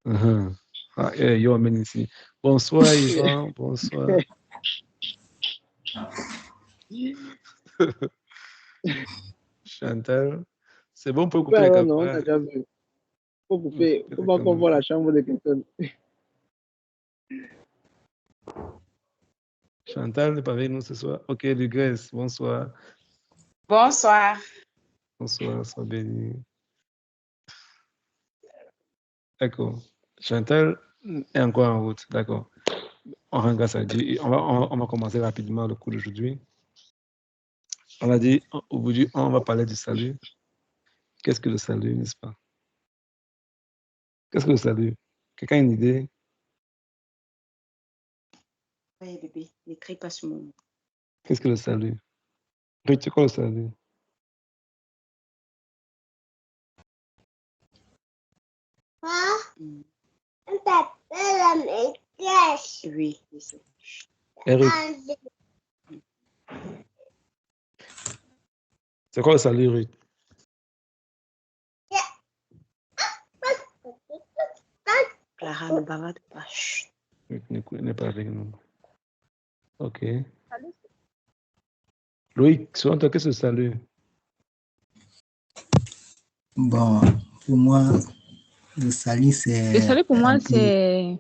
Ah, yo amène ici. Bonsoir, Yvan. Bonsoir. Chantal. C'est bon pour couper les Alors, non, on caméras. a déjà vu. Faut couper. Faut pas qu'on voit la chambre de quelqu'un. Chantal n'est pas avec nous ce soir. Ok, Lugresse, bonsoir. Bonsoir. Bonsoir, sois béni. D'accord. Chantal est encore en route. D'accord. On rend grâce à Dieu. On va commencer rapidement le cours d'aujourd'hui. On a dit, aujourd'hui, on va parler du salut. Qu'est-ce que le salut, n'est-ce pas? Qu'est-ce que le salut? Quelqu'un a une idée? Oui, bébé, n'écris pas sur mon... Qu'est-ce que le salut? C'est quoi le salut? Oui. Eric. C'est quoi le salut, Eric? Clara ne bavarde pas. N'est pas avec nous. Ok. Loïc, selon toi, qu'est-ce que le salut? Bon, pour moi, le salut, c'est... Le salut, pour moi, c'est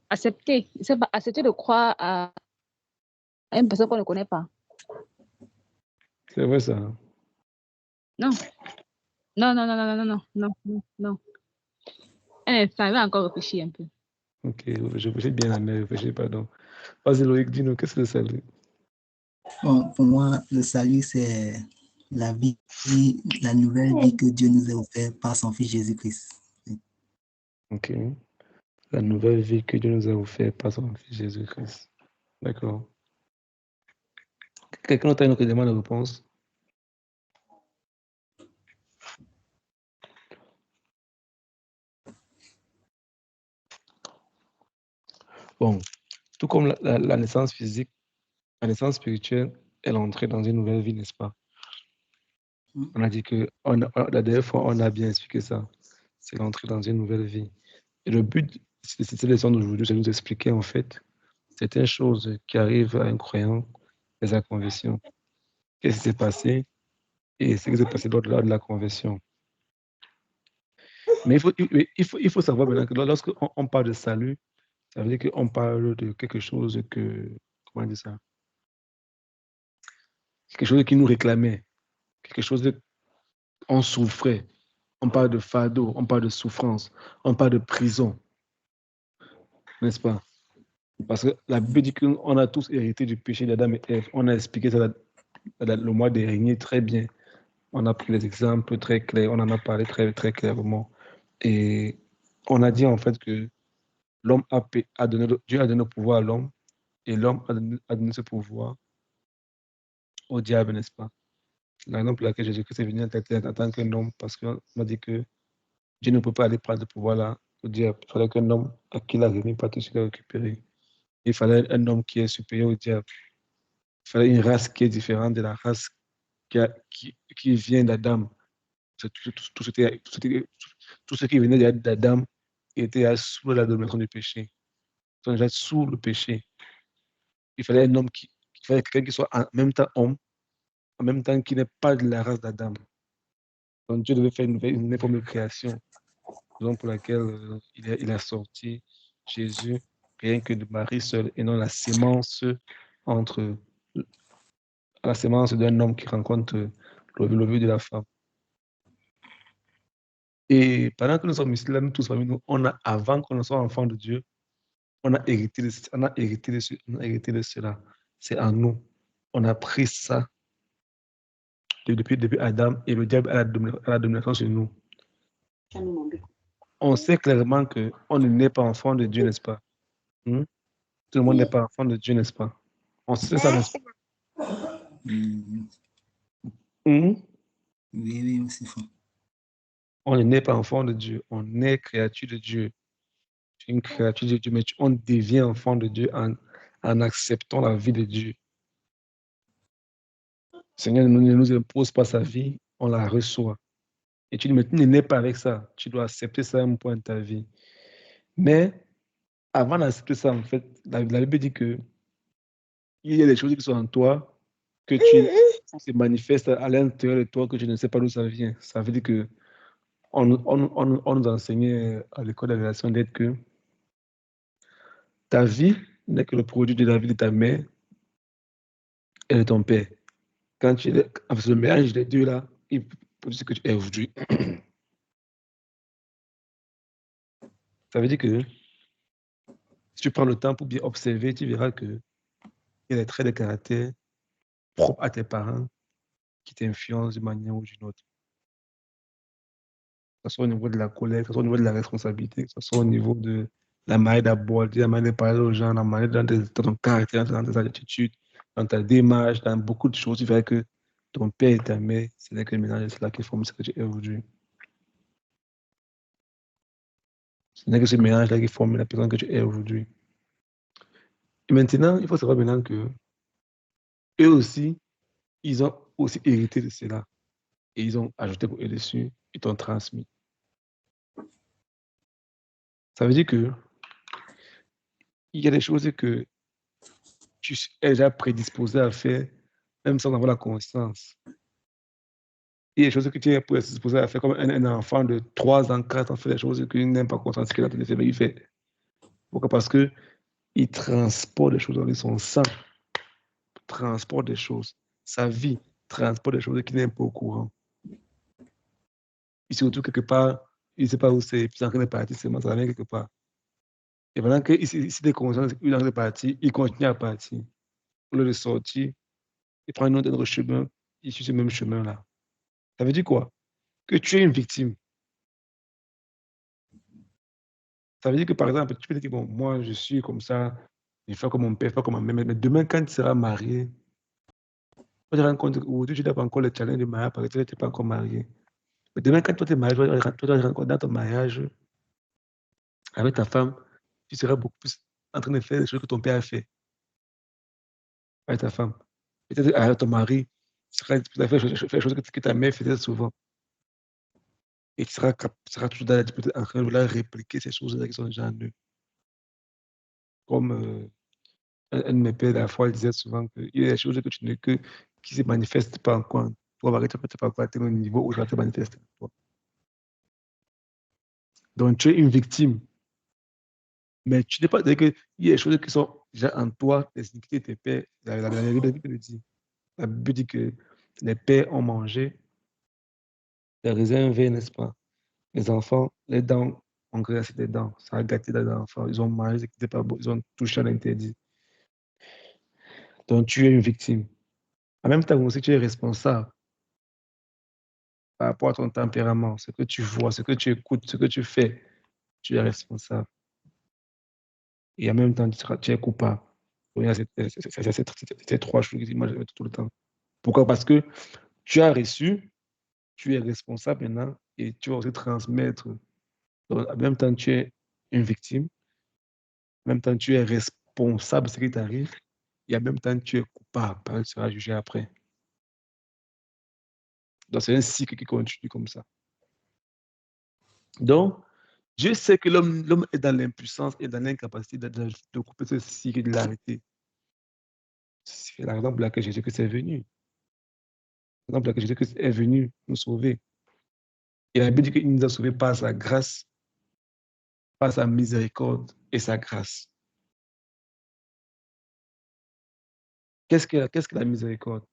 accepter. C'est accepter de croire à une personne qu'on ne connaît pas. C'est vrai, ça? Non. Non, non, non, non, non, non, non, non, non. Un instant, il va encore réfléchir un peu. Ok, je réfléchis bien à mes réfléchis, pardon. Vas-y, Loïc, dis-nous, qu'est-ce que le salut? Bon, pour moi, le salut, c'est la vie, la nouvelle vie que Dieu nous a offerte par son Fils Jésus-Christ. Ok. La nouvelle vie que Dieu nous a offerte par son Fils Jésus-Christ. D'accord. Quelqu'un d'autre a une autre demande de réponse? Bon, tout comme la naissance physique, la naissance spirituelle est l'entrée dans une nouvelle vie, n'est-ce pas? On a dit que, la dernière fois, on a bien expliqué ça. C'est l'entrée dans une nouvelle vie. Et le but de cette leçon d'aujourd'hui, c'est de nous expliquer, en fait, certaines choses qui arrivent à un croyant dès sa conversion. Qu'est-ce qui s'est passé et ce qui s'est passé lors de la conversion. Mais il faut savoir maintenant que lorsque on parle de salut, ça veut dire qu'on parle de quelque chose que, comment dire ça? Quelque chose qui nous réclamait, quelque chose on souffrait. On parle de fardeau, on parle de souffrance, on parle de prison, n'est-ce pas? Parce que la Bible dit qu'on a tous hérité du péché d'Adam et Ève. On a expliqué ça le mois dernier très bien. On a pris les exemples très clairs, on en a parlé très, très clairement. Et on a dit en fait que l'homme a donné, Dieu a donné le pouvoir à l'homme et l'homme a donné ce pouvoir au diable, n'est-ce pas? La raison pour laquelle Jésus-Christ est venu en tant qu'un homme, parce qu'on a dit que Dieu ne peut pas aller prendre ce pouvoir-là au diable. Il fallait qu'un homme à qui il a remis pas tout ce qu'il a récupéré. Il fallait un homme qui est supérieur au diable. Il fallait une race qui est différente de la race qui vient d'Adam. Tout ce qui venait d'Adam était sous la domination du péché. Ils sont déjà sous le péché. Il fallait un homme il fallait quelqu'un qui soit en même temps homme, en même temps qui n'est pas de la race d'Adam. Donc Dieu devait faire une forme de création, raison pour laquelle il a sorti Jésus rien que de Marie seule et non la sémence entre la sémence d'un homme qui rencontre le vœu de la femme. Et pendant que nous sommes ici, là, nous tous, avant qu'on ne soit enfant de Dieu, on a hérité de cela. C'est en nous. On a pris ça depuis Adam et le diable a la domination sur nous. On sait clairement qu'on n'est pas enfant de Dieu, n'est-ce pas? Tout le monde n'est pas enfant de Dieu, n'est-ce pas? On sait ça, n'est-ce pas? Oui, oui, c'est faux. On n'est pas enfant de Dieu, on est créature de Dieu. Une créature de Dieu, mais on devient enfant de Dieu en acceptant la vie de Dieu. Le Seigneur ne nous impose pas sa vie, on la reçoit. Et tu ne nais pas avec ça. Tu dois accepter ça à un point de ta vie. Mais avant d'accepter ça, en fait, la Bible dit que il y a des choses qui sont en toi que tu se manifestent à l'intérieur de toi que tu ne sais pas d'où ça vient. Ça veut dire que on nous enseignait à l'école de la relation d'aide que ta vie n'est que le produit de la vie de ta mère et de ton père. Quand tu es le mélange des deux là, il produit ce que tu es aujourd'hui. Ça veut dire que si tu prends le temps pour bien observer, tu verras que il y a des traits de caractère propres à tes parents qui t'influencent d'une manière ou d'une autre. Que ce soit au niveau de la colère, que ce soit au niveau de la responsabilité, que ce soit au niveau de la manière d'aborder, la manière de parler aux gens, la manière dans ton caractère, dans tes attitudes, dans ta démarche, dans beaucoup de choses. Tu verras que ton père et ta mère, c'est là que le mélange, c'est là qui forme ce que tu es aujourd'hui. Ce n'est que ce mélange-là qui forme la personne que tu es aujourd'hui. Et maintenant, il faut savoir maintenant que eux aussi, ils ont aussi hérité de cela. Et ils ont ajouté pour eux dessus, ils t'ont transmis. Ça veut dire que il y a des choses que tu es déjà prédisposé à faire, même sans avoir la conscience. Il y a des choses que tu es prédisposé à faire, comme un enfant de 3 ans, 4 ans fait des choses qu'il n'aime pas conscience qu'il a fait, mais il fait. Pourquoi? Parce que il transporte des choses dans son sang, transporte des choses. Sa vie transporte des choses qu'il n'est pas au courant. Et surtout, quelque part, il ne sait pas où c'est, puis c'est en train de partir, ça vient quelque part. Et pendant qu'il est conscient qu'il est en train de partir, il continue à partir. Au lieu de sortir, il prend un autre chemin, il suit ce même chemin-là. Ça veut dire quoi? Que tu es une victime. Ça veut dire que, par exemple, tu peux te dire, bon, moi, je suis comme ça, je fais comme mon père, je fais comme ma mère, mais demain, quand tu seras marié, tu te rends compte qu'aujourd'hui, tu n'as pas encore le challenge du mariage parce que tu n'es pas encore marié. Mais demain, quand toi, tu es marié, tu vas te rendre compte dans ton mariage avec ta femme, tu seras beaucoup plus en train de faire des choses que ton père a fait avec ta femme. Peut-être avec ton mari, tu seras faire des choses que ta mère faisait souvent. Et tu seras toujours en train de vouloir répliquer ces choses-là qui sont déjà en eux. Comme un de mes pères, la fois, il disait souvent qu'il y a des choses qui ne se manifestent pas encore. Toi, tu ne peux pas encore atteindre un niveau où ça se manifeste. Donc, tu es une victime. Mais tu n'es pas. Il y a des choses qui sont déjà en toi, les iniquités de tes pères. La Bible le dit. La Bible dit que les pères ont mangé les raisins verts, n'est-ce pas? Les enfants, les dents ont graissé des dents. Ça a gâté les enfants. Ils ont mangé ce qui n'était pas beau. Ils ont touché à l'interdit. Donc, tu es une victime. En même temps aussi, tu es responsable par rapport à ton tempérament, ce que tu vois, ce que tu écoutes, ce que tu fais. Tu es responsable. Et en même temps, tu es coupable. Il y a ces 3 choses que moi je mets tout le temps. Pourquoi? Parce que tu as reçu, tu es responsable maintenant et tu vas aussi transmettre. Donc, en même temps, tu es une victime. En même temps, tu es responsable de ce qui t'arrive. Et en même temps, tu es coupable parce que tu seras jugé après. Donc, c'est un cycle qui continue comme ça. Donc, Dieu sait que l'homme est dans l'impuissance et dans l'incapacité de couper ce cycle et de l'arrêter. C'est la raison pour laquelle Jésus-Christ est venu. La raison pour laquelle Jésus-Christ est venu nous sauver. Et la Bible dit qu'il nous a sauvés par sa grâce, par sa miséricorde et sa grâce. Qu'est-ce que la miséricorde?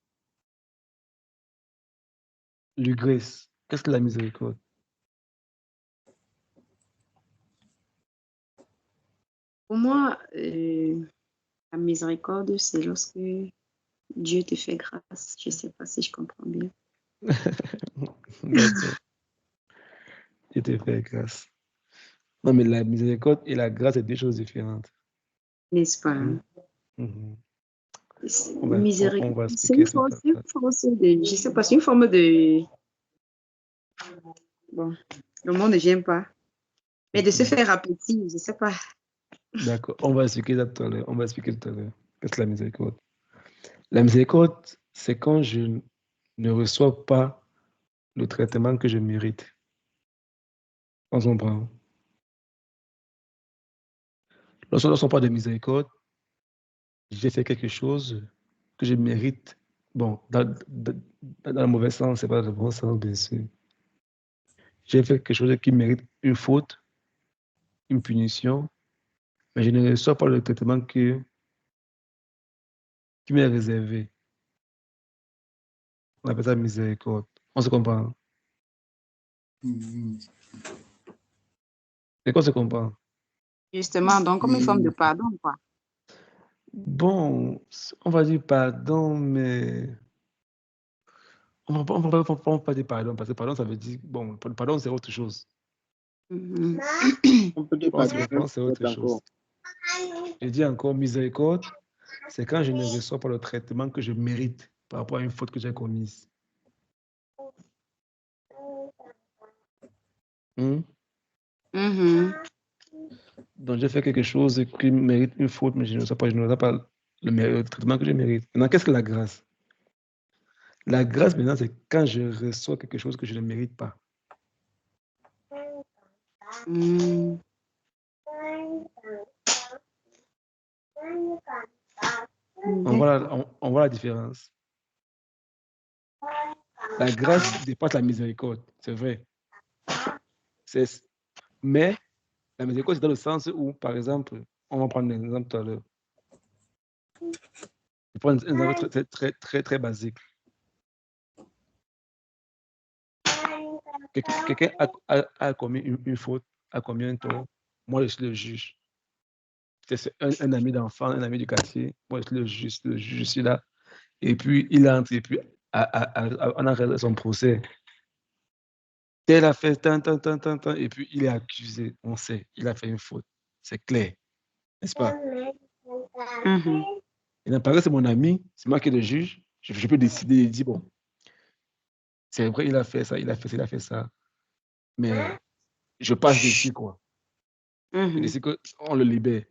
L'ugresse. Qu'est-ce que la miséricorde? Pour moi, la miséricorde, c'est lorsque Dieu te fait grâce. Je ne sais pas si je comprends bien. D'accord. Dieu te fait grâce. Non, mais la miséricorde et la grâce, c'est 2 choses différentes. N'est-ce pas? On va C'est expliquer une ça. force de, je sais pas, c'est une forme de, bon, le monde ne vient pas, mais de se faire appétit, je sais pas. D'accord, on va expliquer ça tout à l'heure. Qu'est-ce que la miséricorde? La miséricorde, c'est quand je ne reçois pas le traitement que je mérite. On s'en prend. Lorsqu'on parle de miséricorde, j'ai fait quelque chose que je mérite. Bon, dans le mauvais sens, c'est pas le bon sens, bien sûr. J'ai fait quelque chose qui mérite une faute, une punition, mais je ne reçois pas le traitement qui m'est réservé. On appelle ça miséricorde. On se comprend. C'est quoi se comprend? Justement, donc comme une forme de pardon, quoi. Bon, on va dire pardon, mais on va pas dire pardon, parce que pardon, ça veut dire, bon, pardon, c'est autre chose. Mhm. On peut dire Je pense pardon, que c'est autre chose. encore. Je dis encore miséricorde, c'est quand je ne reçois pas le traitement que je mérite par rapport à une faute que j'ai commise. Mhm. Donc, j'ai fait quelque chose qui mérite une faute, mais je ne reçois pas le traitement que je mérite. Maintenant, qu'est-ce que la grâce? La grâce, maintenant, c'est quand je reçois quelque chose que je ne mérite pas. Mhm. On voit la différence. La grâce dépasse la miséricorde, c'est vrai. Mais la miséricorde, c'est dans le sens où, par exemple, on va prendre un exemple tout à l'heure. Je prends un exemple très basique. Quelqu'un a commis une faute, a commis un tort. Moi, je suis le juge. C'est un ami d'enfant, un ami du quartier. Moi, je suis le juge, je suis là. Et puis, il entre, et puis, on a regardé son procès. Tel a fait tant, et puis il est accusé. On sait, il a fait une faute. C'est clair, n'est-ce pas? Mhm. Et dans pareil, c'est mon ami, c'est moi qui le juge. Je peux décider et dire, bon, c'est vrai, il a fait ça, il a fait ça. Mais je passe dessus, quoi. Je Mhm. décide qu'on le libère.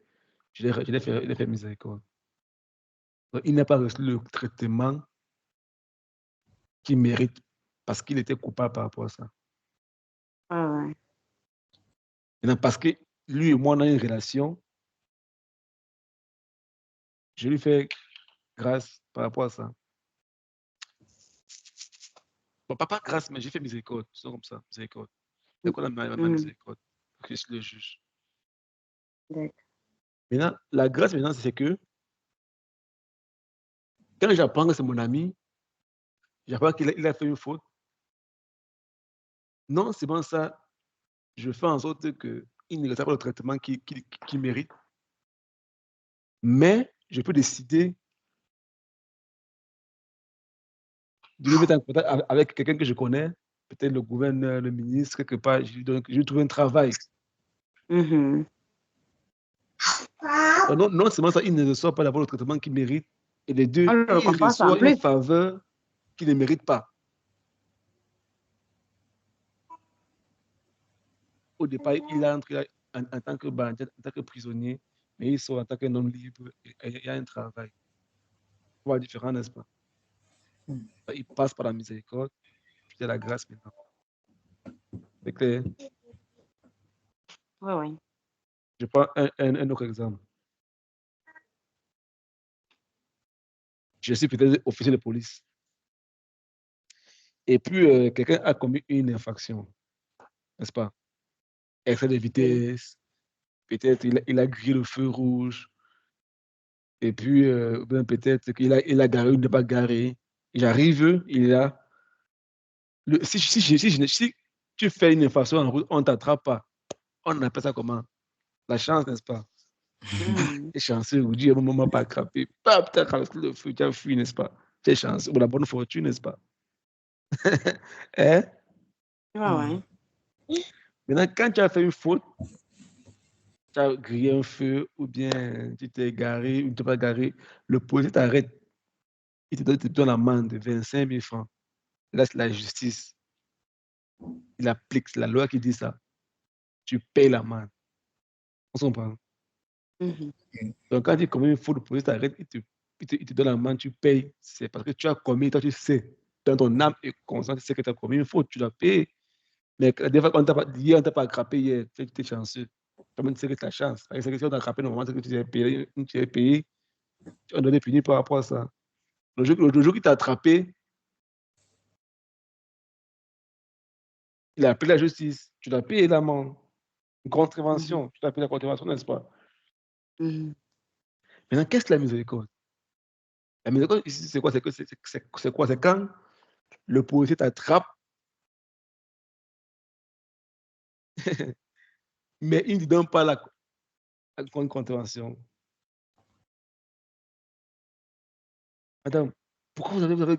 Il a fait miséricorde. Donc, il n'a pas reçu le traitement qu'il mérite parce qu'il était coupable par rapport à ça. Ouais. Maintenant, parce que lui et moi, on a une relation, je lui fais grâce par rapport à ça. Bon, pas grâce, mais j'ai fait miséricorde. C'est comme ça, miséricorde. C'est quoi ma miséricorde? Que je suis le juge. D'accord. Maintenant, la grâce, maintenant, c'est que quand j'apprends que c'est mon ami, j'apprends qu'il a fait une faute. Non, c'est bon ça, je fais en sorte qu'il ne reçoit pas le traitement qu'il mérite. Mais je peux décider de le mettre en contact avec quelqu'un que je connais, peut-être le gouverneur, le ministre, quelque part, je lui trouve un travail. Mhm. Non seulement ça, il ne reçoit pas d'abord le traitement qu'il mérite, et les deux, On le il comprend ça en reçoit une plus. faveur qu'il ne mérite pas. Au départ, il est entré en tant que bandit, en tant que prisonnier, mais il sort en tant qu'un homme libre et il y a un travail. On voit différent, n'est-ce pas? Il passe par la miséricorde, puis il y a la grâce maintenant. C'est clair. Oui. Je prends un autre exemple. Je suis peut-être officier de police. Et puis, quelqu'un a commis une infraction, n'est-ce pas? Excès de vitesse, peut-être il a grillé le feu rouge, et puis peut-être qu'il a garé ou ne pas garé. J'arrive, il est là. Si tu fais une infraction en route, on ne t'attrape pas. On appelle ça comment? La chance, n'est-ce pas? Mhm. Tu es chanceux, ou Dieu, moment pas attrapé. Pap, tu as traversé le feu, tu as fui, n'est-ce pas? Tu es chanceux, ou la bonne fortune, n'est-ce pas? Hein? Ouais. Maintenant, quand tu as fait une faute, tu as grillé un feu, ou bien tu t'es garé, ou tu t'es pas garé, le policier t'arrête. Il te donne l'amende de 25 000 francs. Là, c'est la justice. Il applique la loi qui dit ça. Tu payes l'amende. On se comprend? Mhm. Donc, quand tu commets une faute, le policier t'arrête, il te donne l'amende, tu payes. C'est parce que tu as commis, toi, tu sais. dans ton âme et conscience, tu sais que tu as commis une faute, tu dois payer. Mais des fois, quand on t'a pas attrapé hier, tu es chanceux. Toi-même, tu sais que tu as chance. C'est que si on t'a attrapé, normalement, c'est que tu as payé, on doit être puni par rapport à ça. Le jour qu'il t'a attrapé, il a appelé la justice, tu dois payer l'amende. Une contravention, tu dois payer la contravention, n'est-ce pas? Maintenant, qu'est-ce que la miséricorde? La miséricorde, ici, c'est quoi? C'est quoi? C'est quand le policier t'attrape, mais il ne te donne pas la contravention. Madame, pourquoi vous avez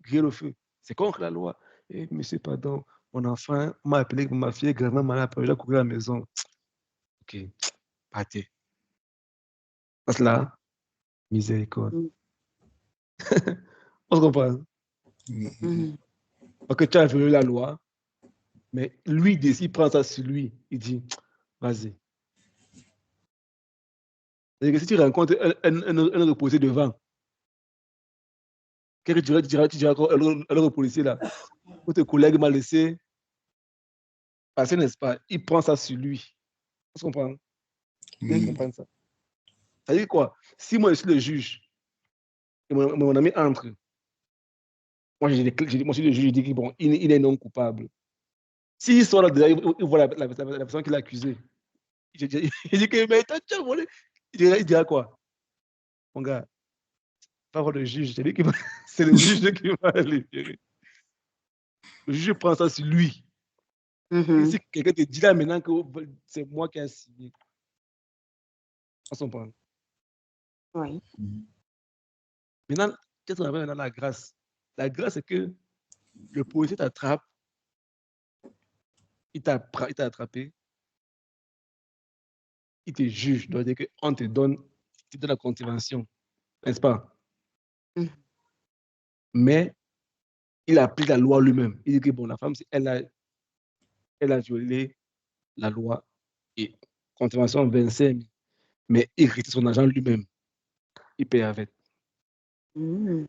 grillé le feu? C'est contre la loi. Eh, monsieur, pardon, mon enfant m'a appelé que ma fille est gravement malade, je dois courir à la maison. Ok, partez. Parce que là, miséricorde. On se comprend? Parce que tu as violé la loi, mais lui, il prend ça sur lui. Il dit, vas-y. C'est-à-dire que si tu rencontres un autre policier devant, qu'est-ce que tu diras à l'autre policier là? Votre collègue m'a laissé passer, n'est-ce pas? Il prend ça sur lui. On se comprend? Vous comprenez ça? Ça veut dire quoi? Si moi je suis le juge et mon ami entre, moi je suis le juge, je dis que bon, il est non coupable. S'il sort là, déjà, il voit la personne qui l'a accusé. Il dit que mais tu as volé. Il dira quoi? Mon gars, pas voir le juge, c'est le juge qui va libérer. Le juge prend ça sur lui. Et si quelqu'un te dit là maintenant que c'est moi qui ai signé, on s'en prend. Oui. Maintenant, qu'est-ce qu'on appelle maintenant la grâce? La grâce, c'est que le policier t'attrape, il t'a attrapé, il te juge, donc on te donne la contravention, n'est-ce pas? Mais il applique la loi lui-même. Il dit que bon, la femme, elle a violé la loi et contravention 25 000, mais il retire son argent lui-même. Il paye avec. Il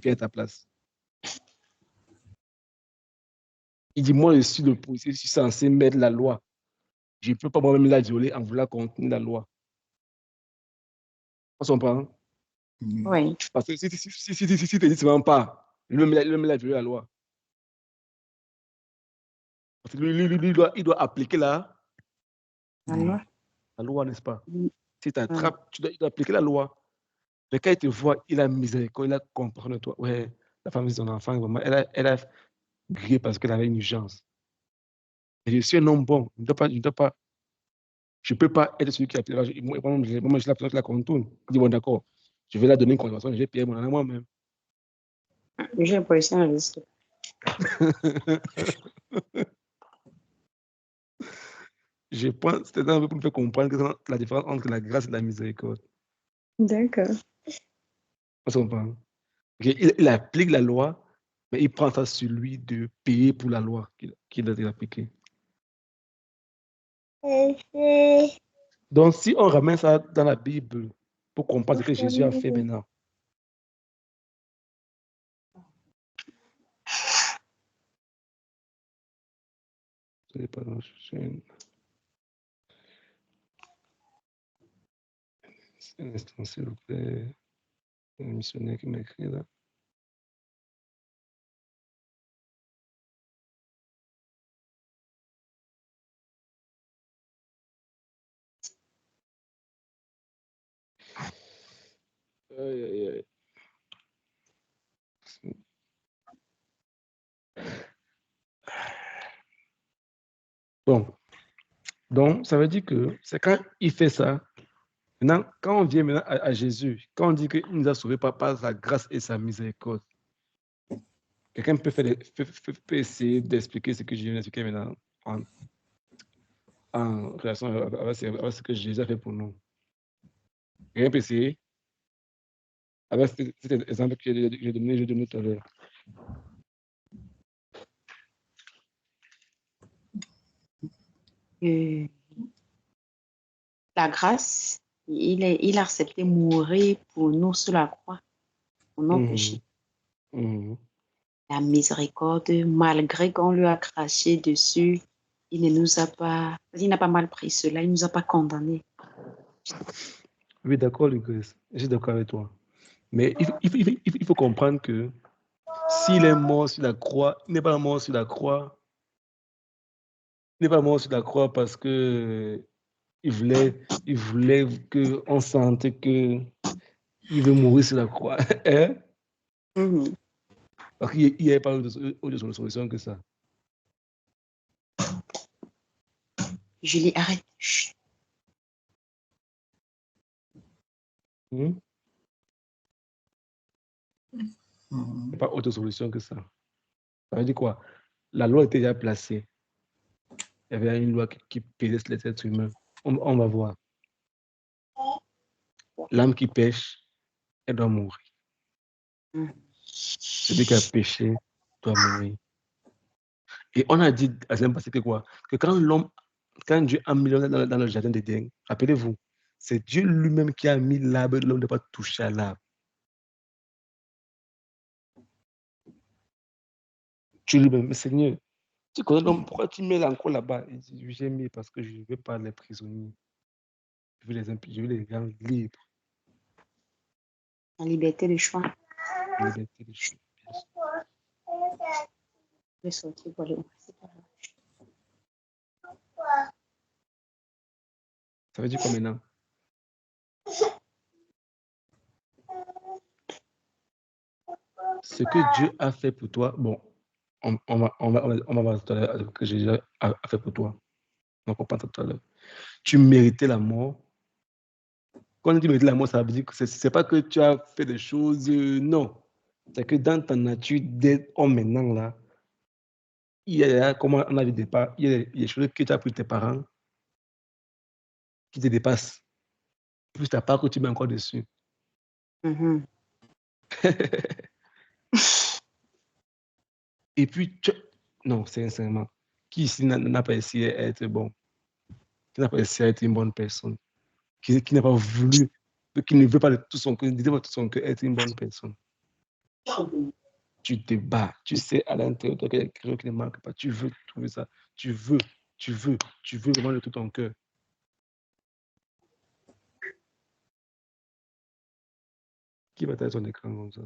paye à ta place. Il dit, moi, je suis le policier, je suis censé mettre la loi. Je ne peux pas moi-même la violer en voulant contenir la loi. On s'en prend? Oui. Parce que si tu ne dis vraiment pas, lui-même il a violé la loi. Parce que lui, il doit appliquer la loi, n'est-ce pas? Si tu attrapes, il doit appliquer la loi. Mais quand il te voit, il a miséricorde, il a compassion de toi. Ouais, la femme de son enfant, vraiment, elle a grillé parce qu'elle avait une urgence. Et je suis un homme bon. Je ne peux pas être celui qui a payé. Moi, je suis la personne qui la contourne. Je dis, bon, d'accord, je vais la donner une contravention, je vais payer mon argent moi-même. J'ai un policier en liste. Je pense, c'était un peu pour me faire comprendre la différence entre la grâce et la miséricorde. D'accord. On se comprend. Il applique la loi, mais il prend ça sur lui de payer pour la loi qu'il a appliquée. Donc, si on ramène ça dans la Bible pour comprendre ce que Jésus a fait maintenant, un instant, s'il vous plaît. Un missionnaire qui m'a écrit là. Aïe, aïe, aïe. Bon, donc ça veut dire que c'est quand il fait ça. Maintenant, quand on vient maintenant à Jésus, quand on dit qu'il nous a sauvés par sa grâce et sa miséricorde, quelqu'un peut essayer d'expliquer ce que je viens d'expliquer maintenant en relation avec ce que Jésus a fait pour nous. Quelqu'un peut essayer avec cet exemple que j'ai donné tout à l'heure. La grâce, il a accepté mourir pour nous sur la croix, pour nos péchés. Mhm. La miséricorde, malgré qu'on lui a craché dessus, il ne nous a pas, il n'a pas mal pris cela, il ne nous a pas condamnés. Oui, d'accord, Lucas. Je suis d'accord avec toi. Mais il faut comprendre que s'il est mort sur la croix, il n'est pas mort sur la croix. Il n'est pas mort sur la croix parce que il voulait qu'on sente que il veut mourir sur la croix. Hein? Mhm. Parce qu'il n'y avait pas autre solution que ça. Julie, arrête. Chut. Hmm? Mhm. Il n'y a pas autre solution que ça. Ça veut dire quoi? La loi était déjà placée. Il y avait une loi qui pesait sur les êtres humains. On va voir. L'âme qui pêche, elle doit mourir. Mhm. Celui qui a péché doit mourir. Et on a dit à ce passé que quoi? Que quand Dieu a mis l'homme dans le jardin d'Éden, rappelez-vous, c'est Dieu lui-même qui a mis l'arbre, l'homme ne doit pas toucher à l'arbre. Dieu lui-même, mais Seigneur, tu connais l'homme, pourquoi tu mets encore là-bas? Il dit, oui, j'ai mis parce que je ne veux pas les prisonniers. Je veux les rendre libres, La liberté de choix. la liberté de choix. Je vais sortir pour aller au restaurant. Ça veut dire quoi maintenant? Ce que Dieu a fait pour toi, bon, on va voir tout à l'heure ce que Jésus a fait pour toi. On va comprendre tout à l'heure. Tu méritais la mort. Quand on dit mériter la mort, ça veut dire que c'est pas que tu as fait des choses, non. C'est que dans ta nature d'être homme maintenant, là, il y a, comme on a vu départ, il y a des choses que tu as pris de tes parents qui te dépassent. Plus ta part que tu mets encore dessus. Mhm. Et puis, non, sincèrement, qui ici n'a pas essayé d'être bon, qui n'a pas essayé d'être une bonne personne, qui n'a pas voulu, qui ne veut pas de tout son cœur, de tout son cœur être une bonne personne. Tu te bats, tu sais à l'intérieur de toi qu'il y a quelque chose qui ne marque pas, tu veux trouver ça, tu veux vraiment de tout ton cœur. Qui va t'être son écran comme ça?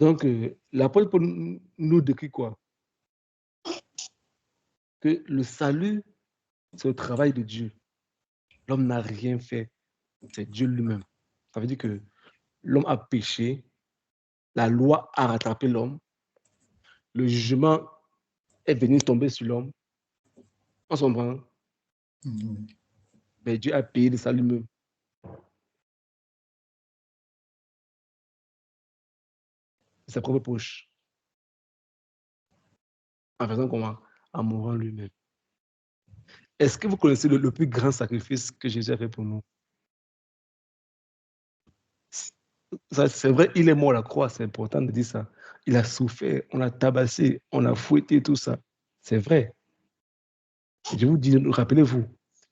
Donc, l'apôtre pour nous décrit quoi? Que le salut, c'est le travail de Dieu. L'homme n'a rien fait, c'est Dieu lui-même. Ça veut dire que l'homme a péché, la loi a rattrapé l'homme, le jugement est venu tomber sur l'homme. On s'en prend. Mhm. Mais Dieu a payé de ça lui-même. De sa propre poche. En faisant comment? En mourant lui-même. Est-ce que vous connaissez le plus grand sacrifice que Jésus a fait pour nous? C'est vrai, il est mort à la croix, c'est important de dire ça. Il a souffert, on l'a tabassé, on a fouetté, tout ça. C'est vrai. Et je vous dis, rappelez-vous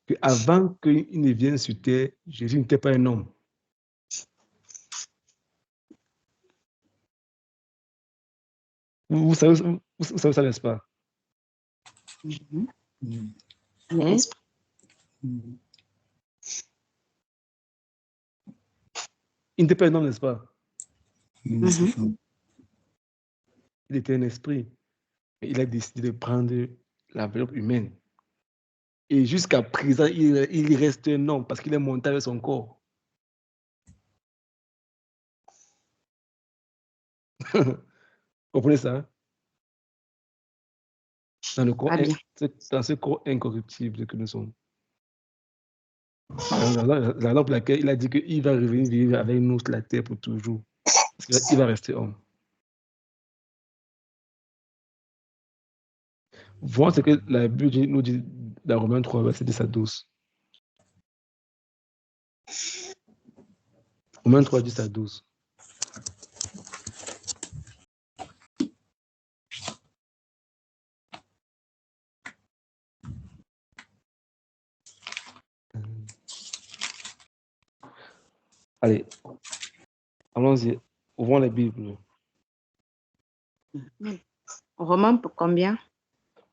qu'avant qu'il ne vienne sur terre, Jésus n'était pas un homme. Vous savez ça, n'est-ce pas? Mhm. Mhm. L'esprit. Mhm. Il n'était pas un homme, n'est-ce pas? Oui, c'est ça. Il était un esprit. Mais il a décidé de prendre l'enveloppe humaine. Et jusqu'à présent, il reste un homme parce qu'il est monté avec son corps. Vous comprenez ça? Hein? Dans, le corps, Pas bien. dans ce corps incorruptible que nous sommes. C'est la raison pour laquelle il a dit qu'il va revenir vivre avec nous sur la terre pour toujours. Parce qu'il va rester homme. Voilà ce que la Bible nous dit dans Romains 3, verset 10 à 12. Romains 3, 10 à 12. Allez, allons-y. Ouvrons les Bibles. Romains pour combien?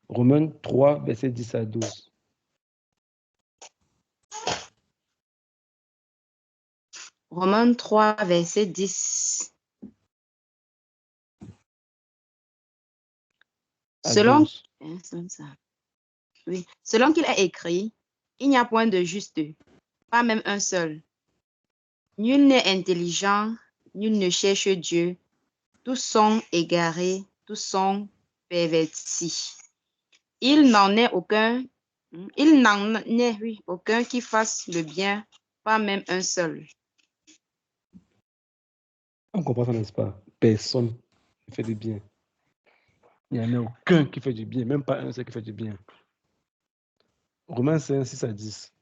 Romains 3, versets 10 à 12. Romains 3, verset 10. À Selon, 12. oui, selon qu'il est écrit, il n'y a point de juste, pas même un seul. Nul n'est intelligent, nul ne cherche Dieu. Tous sont égarés, tous sont pervertis. Il n'en est aucun qui fasse le bien, pas même un seul. On comprend ça, n'est-ce pas? Personne ne fait du bien. Il n'y en a aucun qui fait du bien, même pas un seul qui fait du bien. Romains 5, 6 à 10.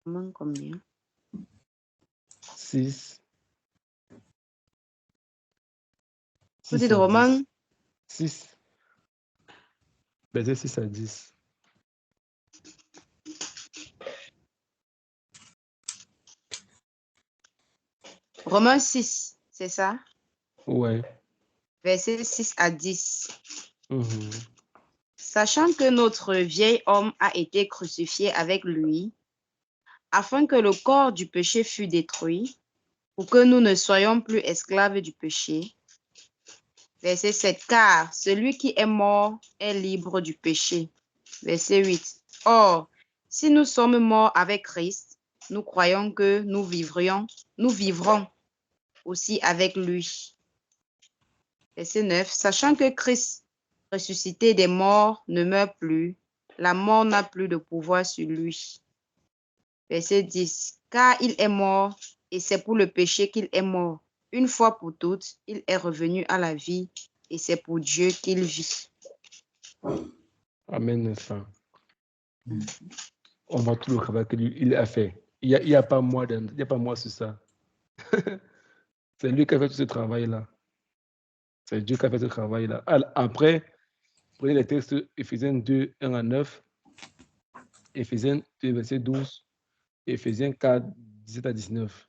Romains combien? 6. Vous dites Romains 6. Verset 6 à 10. Romains 6, c'est ça? Ouais. Verset 6 à 10. Mhm. Sachant que notre vieil homme a été crucifié avec lui, afin que le corps du péché fût détruit, pour que nous ne soyons plus esclaves du péché. Verset 7. Car celui qui est mort est libre du péché. Verset 8. Or, si nous sommes morts avec Christ, nous croyons que nous vivrons aussi avec lui. Verset 9. Sachant que Christ, ressuscité des morts, ne meurt plus, la mort n'a plus de pouvoir sur lui. Verset 10. Car il est mort, et c'est pour le péché qu'il est mort. Une fois pour toutes, il est revenu à la vie, et c'est pour Dieu qu'il vit. Amen, enfin. On voit tout le travail qu'il a fait. Il n'y a pas moi sur ça. C'est lui qui a fait tout ce travail-là. C'est Dieu qui a fait ce travail-là. Après, prenez les textes Éphésiens 2, 1 à 9, Éphésiens 2, verset 12, Éphésiens 4, 17 à 19.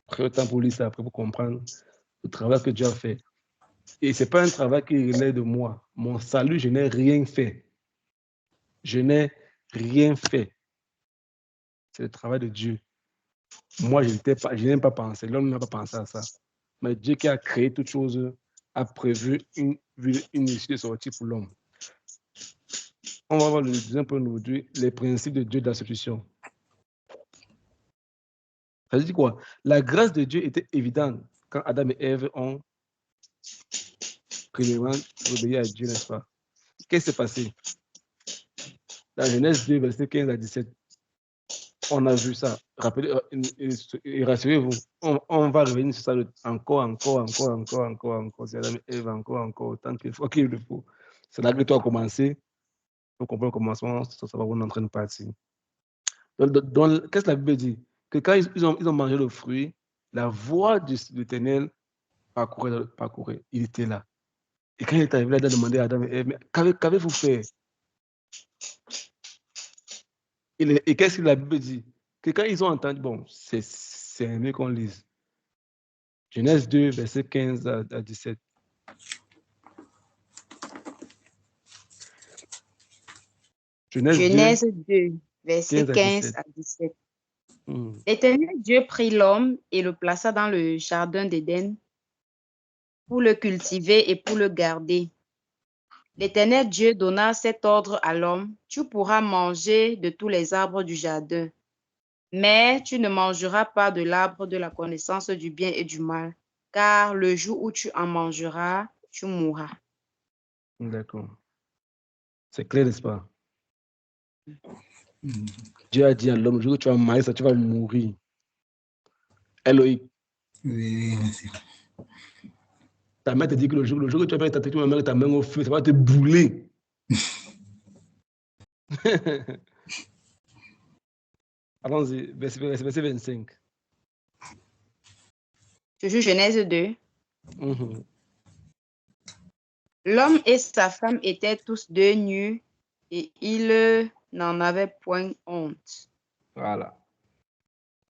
Prenez le temps pour lire ça, après pour comprendre le travail que Dieu a fait. Et ce n'est pas un travail qui relève de moi. Mon salut, je n'ai rien fait. Je n'ai rien fait. C'est le travail de Dieu. Moi, je n'ai pas pensé. L'homme n'a pas pensé à ça. Mais Dieu qui a créé toutes choses a prévu une issue de sortie pour l'homme. On va voir le deuxième point aujourd'hui, les principes de Dieu d'institution. Ça veut dire quoi? La grâce de Dieu était évidente quand Adam et Ève ont premièrement obéi à Dieu, n'est-ce pas? Qu'est-ce qui s'est passé? Dans Genèse 2, verset 15 à 17, on a vu ça. Rappelez, et rassurez-vous, on va revenir sur ça encore. C'est Adam et Ève, encore, autant qu'il faut qu'il le faut. C'est là que tout a commencé. On comprend le commencement, ça va vous en train de partir. Donc, qu'est-ce que la Bible dit? Que quand ils ont mangé le fruit, la voix de l'Éternel parcourait. Il était là. Et quand il est arrivé là, il a demandé à Adam et Ève, mais qu'avez-vous fait? Et qu'est-ce que la Bible dit? Que quand ils ont entendu, bon, c'est mieux qu'on lise. Genèse 2, verset 15 à 17. Genèse 2, verset 15 à 17. L'Éternel Dieu prit l'homme et le plaça dans le jardin d'Éden pour le cultiver et pour le garder. L'Éternel Dieu donna cet ordre à l'homme: tu pourras manger de tous les arbres du jardin, mais tu ne mangeras pas de l'arbre de la connaissance du bien et du mal, car le jour où tu en mangeras, tu mourras. D'accord. C'est clair, n'est-ce pas? Dieu a dit à l'homme, le jour où tu vas manger ça, tu vas mourir. Eloïc. Oui, merci. Ta mère te dit que le jour où tu vas mettre ta main au feu, ça va te brûler. Allons-y, verset 25. Toujours Genèse 2. L'homme et sa femme étaient tous deux nus et ils n'en avaient point honte. Voilà.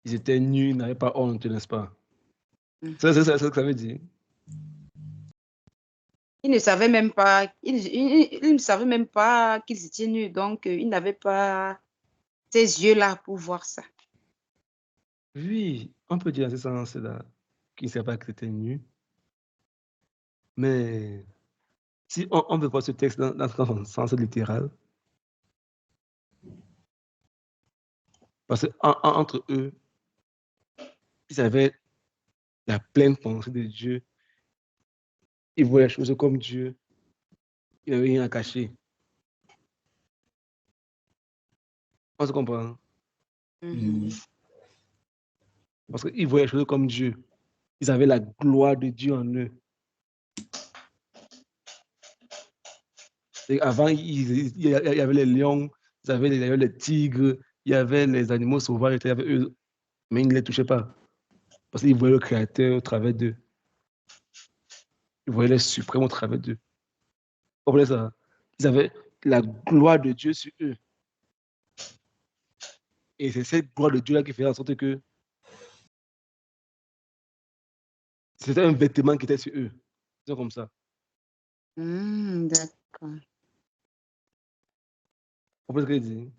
Ils étaient nus, ils n'avaient pas honte, n'est-ce pas? Mhm. C'est ce que ça veut dire. Ils ne savaient même pas, ils ne savaient même pas qu'ils étaient nus, donc ils n'avaient pas ces yeux-là pour voir ça. Oui, on peut dire dans ce sens-là qu'ils ne savaient pas qu'ils étaient nus. Mais si on veut voir ce texte dans son sens littéral, parce qu'entre eux, ils avaient la pleine pensée de Dieu. Ils voyaient les choses comme Dieu. Il n'y avait rien à cacher. On se comprend? Mhm. Parce qu'ils voyaient les choses comme Dieu. Ils avaient la gloire de Dieu en eux. Et avant, il y avait les lions, il y avait les tigres, il y avait les animaux sauvages, il y avait eux, mais ils ne les touchaient pas. Parce qu'ils voyaient le Créateur au travers d'eux. Ils voyaient le suprême au travers d'eux. Vous comprenez ça? Ils avaient la gloire de Dieu sur eux. Et c'est cette gloire de Dieu-là qui fait en sorte que c'était un vêtement qui était sur eux. C'est comme ça. D'accord. Vous comprenez ce que je dis?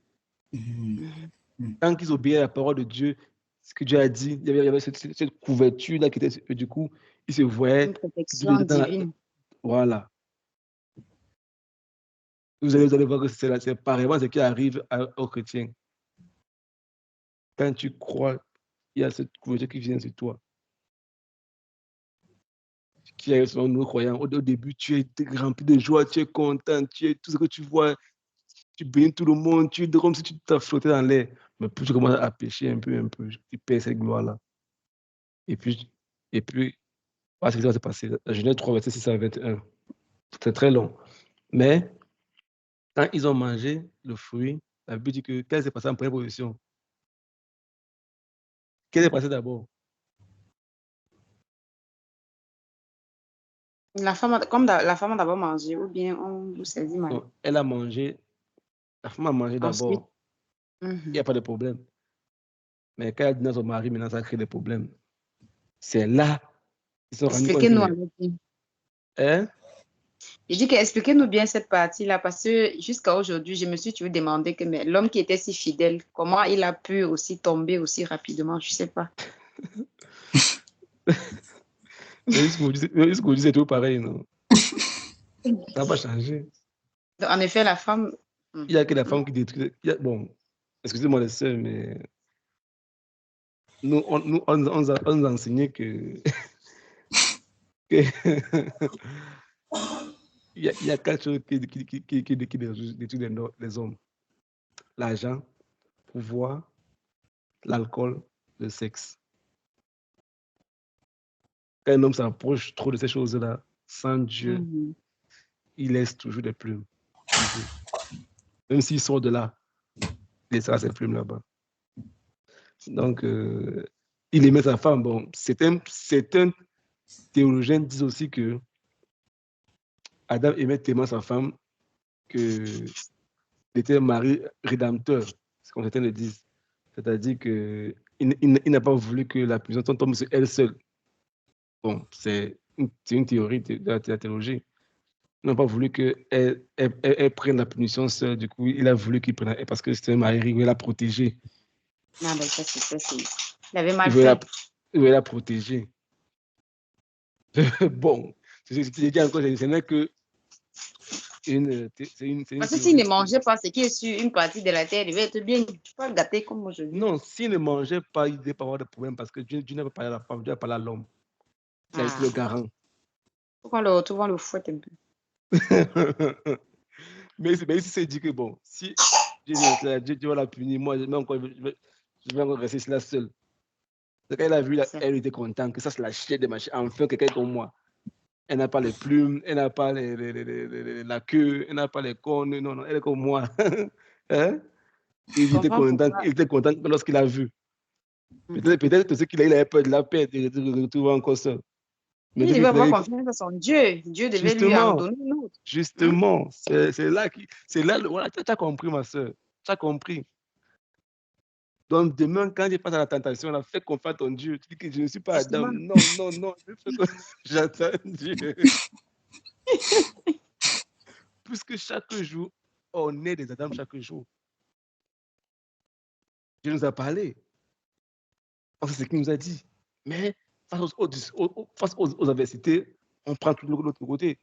Mhm. Tant qu'ils obéissaient à la parole de Dieu, ce que Dieu a dit, il y avait cette couverture-là qui était sur eux. Du coup, ils se voyaient. Une protection divine. Voilà. Vous allez voir que c'est pareillement ce qui arrive aux chrétiens. Quand tu crois, il y a cette couverture qui vient sur toi. Qui est selon nous croyants. Au début, tu es rempli de joie, tu es content, tu es tout ce que tu vois, tu bénis tout le monde, tu es comme si tu t'as flotté dans l'air. Mais plus tu commences à pécher un peu, tu perds cette gloire-là. Et puis, voilà ce qui va se passer. La Genèse 3, verset 6 à 21. C'est très long. Mais quand ils ont mangé le fruit, la Bible dit que qu'est-ce qui s'est passé en première position? Qu'est-ce qui s'est passé d'abord? La femme a d'abord mangé, ou bien on vous saisit mal. Donc, elle a mangé, la femme a mangé Ensuite, d'abord. Il n'y a pas de problème. Mais quand elle a dit à son mari, maintenant, ça crée des problèmes. C'est là qu'ils se sont rendus compte expliquez-nous que. avec lui. Hein? Je dis que expliquez-nous bien cette partie-là, parce que jusqu'à aujourd'hui, je me suis toujours demandé que mais l'homme qui était si fidèle, comment il a pu aussi tomber aussi rapidement, je ne sais pas. Jusqu'au c'est tout pareil, non? Ça n'a pas changé. En effet, la femme... Il n'y a que la femme qui détruit. Bon, excusez-moi les sœurs, mais nous, on nous a enseigné que. Il y a quatre choses qui détruisent les hommes. L'argent, le pouvoir, l'alcool, le sexe. Quand un homme s'approche trop de ces choses-là, sans Dieu, il laisse toujours des plumes. Toujours. Même s'il sort de là, il laissera ses plumes là-bas. Donc, il aimait sa femme. Bon, certains théologiens disent aussi que Adam aimait tellement sa femme qu'il était un mari rédempteur, c'est comme certains le disent. C'est-à-dire qu'il n'a pas voulu que la punition tombe sur elle seule. Bon, c'est une théorie de la théologie. Il n'a pas voulu qu'elle prenne la punition seule. Du coup, il a voulu qu'il prenne elle parce que c'était un mari, il voulait la protéger. Non, mais ça, il avait mal Il voulait la protéger. Bon, je dis encore, ce n'est que parce que s'il ne mangeait pas ce qui est sur une partie de la terre, il devait être bien pas gâté comme aujourd'hui. Non, s'il ne mangeait pas, il ne devait pas avoir de problème parce que Dieu n'a pas parlé à la femme, Dieu a parlé à l'homme. Il a été le garant. Pourquoi on le retrouve, on le fouette un peu. Mais si c'est dit que bon, si Dieu va la punir, moi, je vais encore rester là seul. Quand elle a vu, elle était contente que ça se lâchait des machins. Enfin, quelqu'un comme moi. Elle n'a pas les plumes, elle n'a pas la queue, elle n'a pas les cornes. Non, elle est comme moi. Hein? Il était content lorsqu'il a vu. Peut-être aussi qu'il avait peur de la perte et de retrouver encore seul. Mais il devait avoir confiance à son Dieu. Dieu devait lui en donner une autre. Justement, c'est là, voilà, tu as compris, ma soeur. Tu as compris? Donc, demain, quand tu passes à la tentation, là, fais confiance à ton Dieu. Tu dis que je ne suis pas Adam. Justement. Non, non, non. J'attends Dieu. Puisque chaque jour, on est des Adam chaque jour. Dieu nous a parlé. On sait ce qu'il nous a dit. Mais face aux adversités, on prend tout l'autre côté.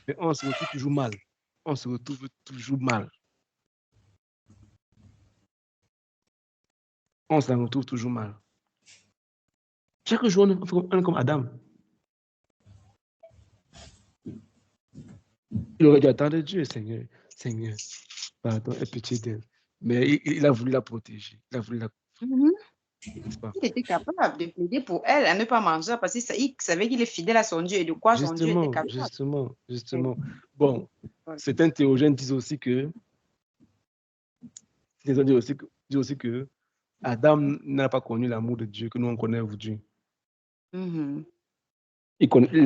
Mais on se retrouve toujours mal. On se retrouve toujours mal. On se retrouve toujours mal. Chaque jour, on est comme Adam. Il aurait dû attendre Dieu, Seigneur. Seigneur, pardon, aie pitié d'elle. Mais il a voulu la protéger. Il a voulu la... N'est-ce pas? Il était capable de plaider pour elle à ne pas manger parce qu'il savait qu'il est fidèle à son Dieu et de quoi son Dieu était capable. Justement. Bon, certains théologiens disent aussi que Adam n'a pas connu l'amour de Dieu que nous on connaît aujourd'hui. Il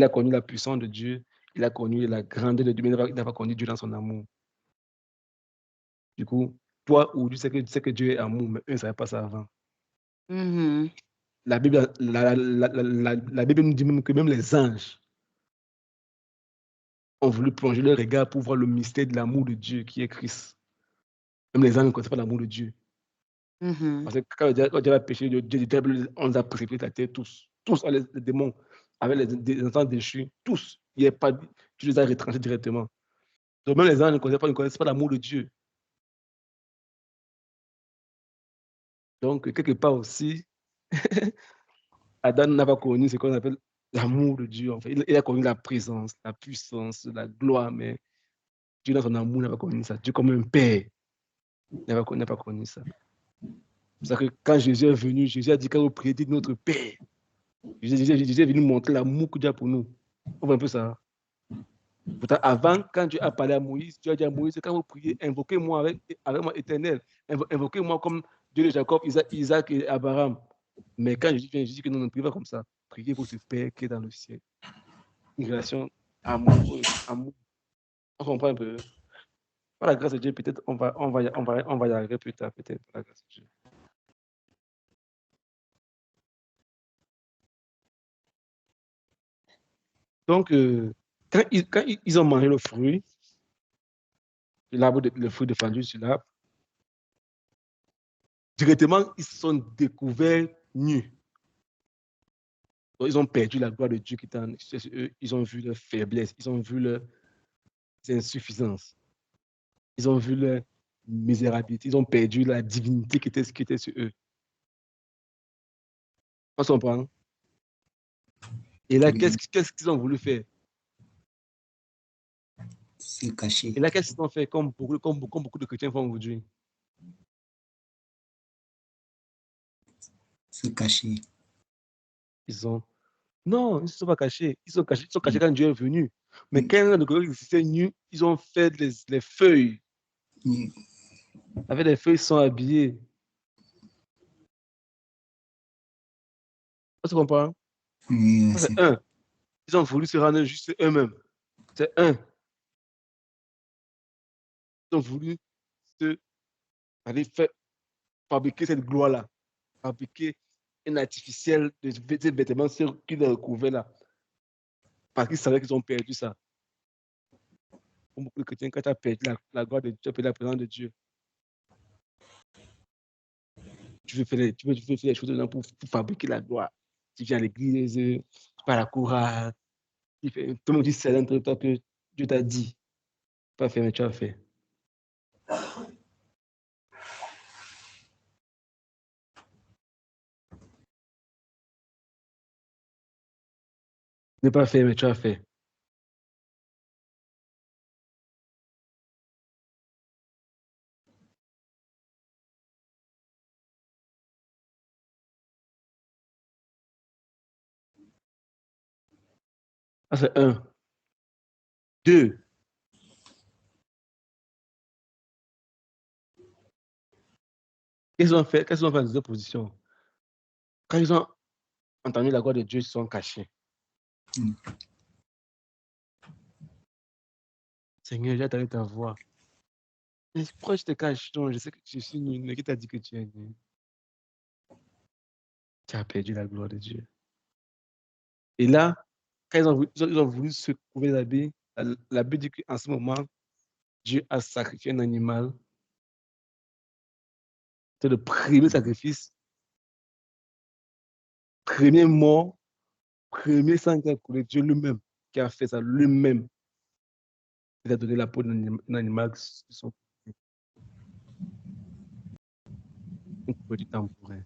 a connu la puissance de Dieu, il a connu la grandeur de Dieu, mais il n'a pas connu Dieu dans son amour. Du coup, toi, aujourd'hui, tu sais que Dieu est amour, mais eux ne savaient pas ça avant. La Bible nous dit même que même les anges ont voulu plonger leur regard pour voir le mystère de l'amour de Dieu qui est Christ. Même les anges ne connaissent pas l'amour de Dieu. Parce que quand Dieu a péché, Dieu dit, on nous a précipité la terre tous. Tous, les démons, avec les enfants déchus, tous. Il y a pas, tu les as retranchés directement. Donc même les anges ne connaissent pas l'amour de Dieu. Donc, quelque part aussi, Adam n'a pas connu ce qu'on appelle l'amour de Dieu. En fait. Il a connu la présence, la puissance, la gloire, mais Dieu dans son amour n'a pas connu ça. Dieu comme un père n'a pas connu ça. C'est ça que quand Jésus est venu, Jésus a dit quand vous priez, dites notre Père. Jésus est venu montrer l'amour que Dieu a pour nous. On voit un peu ça. Pourtant, avant, quand Dieu a parlé à Moïse, Dieu a dit à Moïse, quand vous priez, invoquez-moi avec moi éternel. Invoquez-moi comme Dieu de Jacob, Isaac et Abraham. Mais quand Jésus vient, je dis que nous ne prions pas comme ça. Priez pour ce Père qui est dans le ciel. Une relation amoureuse, amour. On comprend un peu. Par la grâce de Dieu, peut-être on va y arriver plus tard, peut-être, par la grâce de Dieu. Donc, quand ils ont mangé le fruit, le fruit défendu sur l'arbre, directement, ils se sont découverts nus. Donc, ils ont perdu la gloire de Dieu qui était en eux. Ils ont vu leur faiblesse, ils ont vu leur insuffisance, ils ont vu leur misérabilité, ils ont perdu la divinité qui était sur eux. On se comprend? Et là, qu'est-ce qu'ils ont voulu faire? Se cacher. Et là, qu'est-ce qu'ils ont fait comme beaucoup de chrétiens font aujourd'hui? Se cacher. Non, ils ne se sont pas cachés. Ils sont cachés quand Dieu est venu. Mais quand ils étaient nus, ils ont fait les feuilles. Avec les feuilles, ils sont habillés. On se comprend? C'est un. Ils ont voulu se rendre juste eux-mêmes. C'est un. Ils ont voulu fabriquer cette gloire-là. Fabriquer un artificiel de vêtements qui les recouvraient là. Parce qu'ils savaient qu'ils ont perdu ça. Pour beaucoup de chrétiens, quand tu as perdu la gloire de Dieu, tu as perdu la présence de Dieu. Tu veux faire les choses pour fabriquer la gloire. Tu viens à l'église, tu vas à la chorale, tout le monde dit c'est l'entre toi que Dieu t'a dit. Pas fait, mais tu as fait. Ne pas faire, mais tu as fait. Ça, c'est un. Deux. Qu'est-ce qu'ils ont fait? Qu'est-ce qu'ils ont fait dans ces oppositions? Quand ils ont entendu la gloire de Dieu, ils se sont cachés. Seigneur, j'ai entendu ta voix. Mais pourquoi je te cache? Non, je sais que je suis nul. Mais qui t'a dit que tu es nul? Tu as perdu la gloire de Dieu. Et là, quand ils ont voulu se couver l'habit, la Bible dit qu'en ce moment, Dieu a sacrifié un animal. C'est le premier sacrifice, premier mort, premier sang qui a coulé. Dieu lui-même qui a fait ça lui-même. Il a donné la peau d'un animal qui sont un petit tambourin.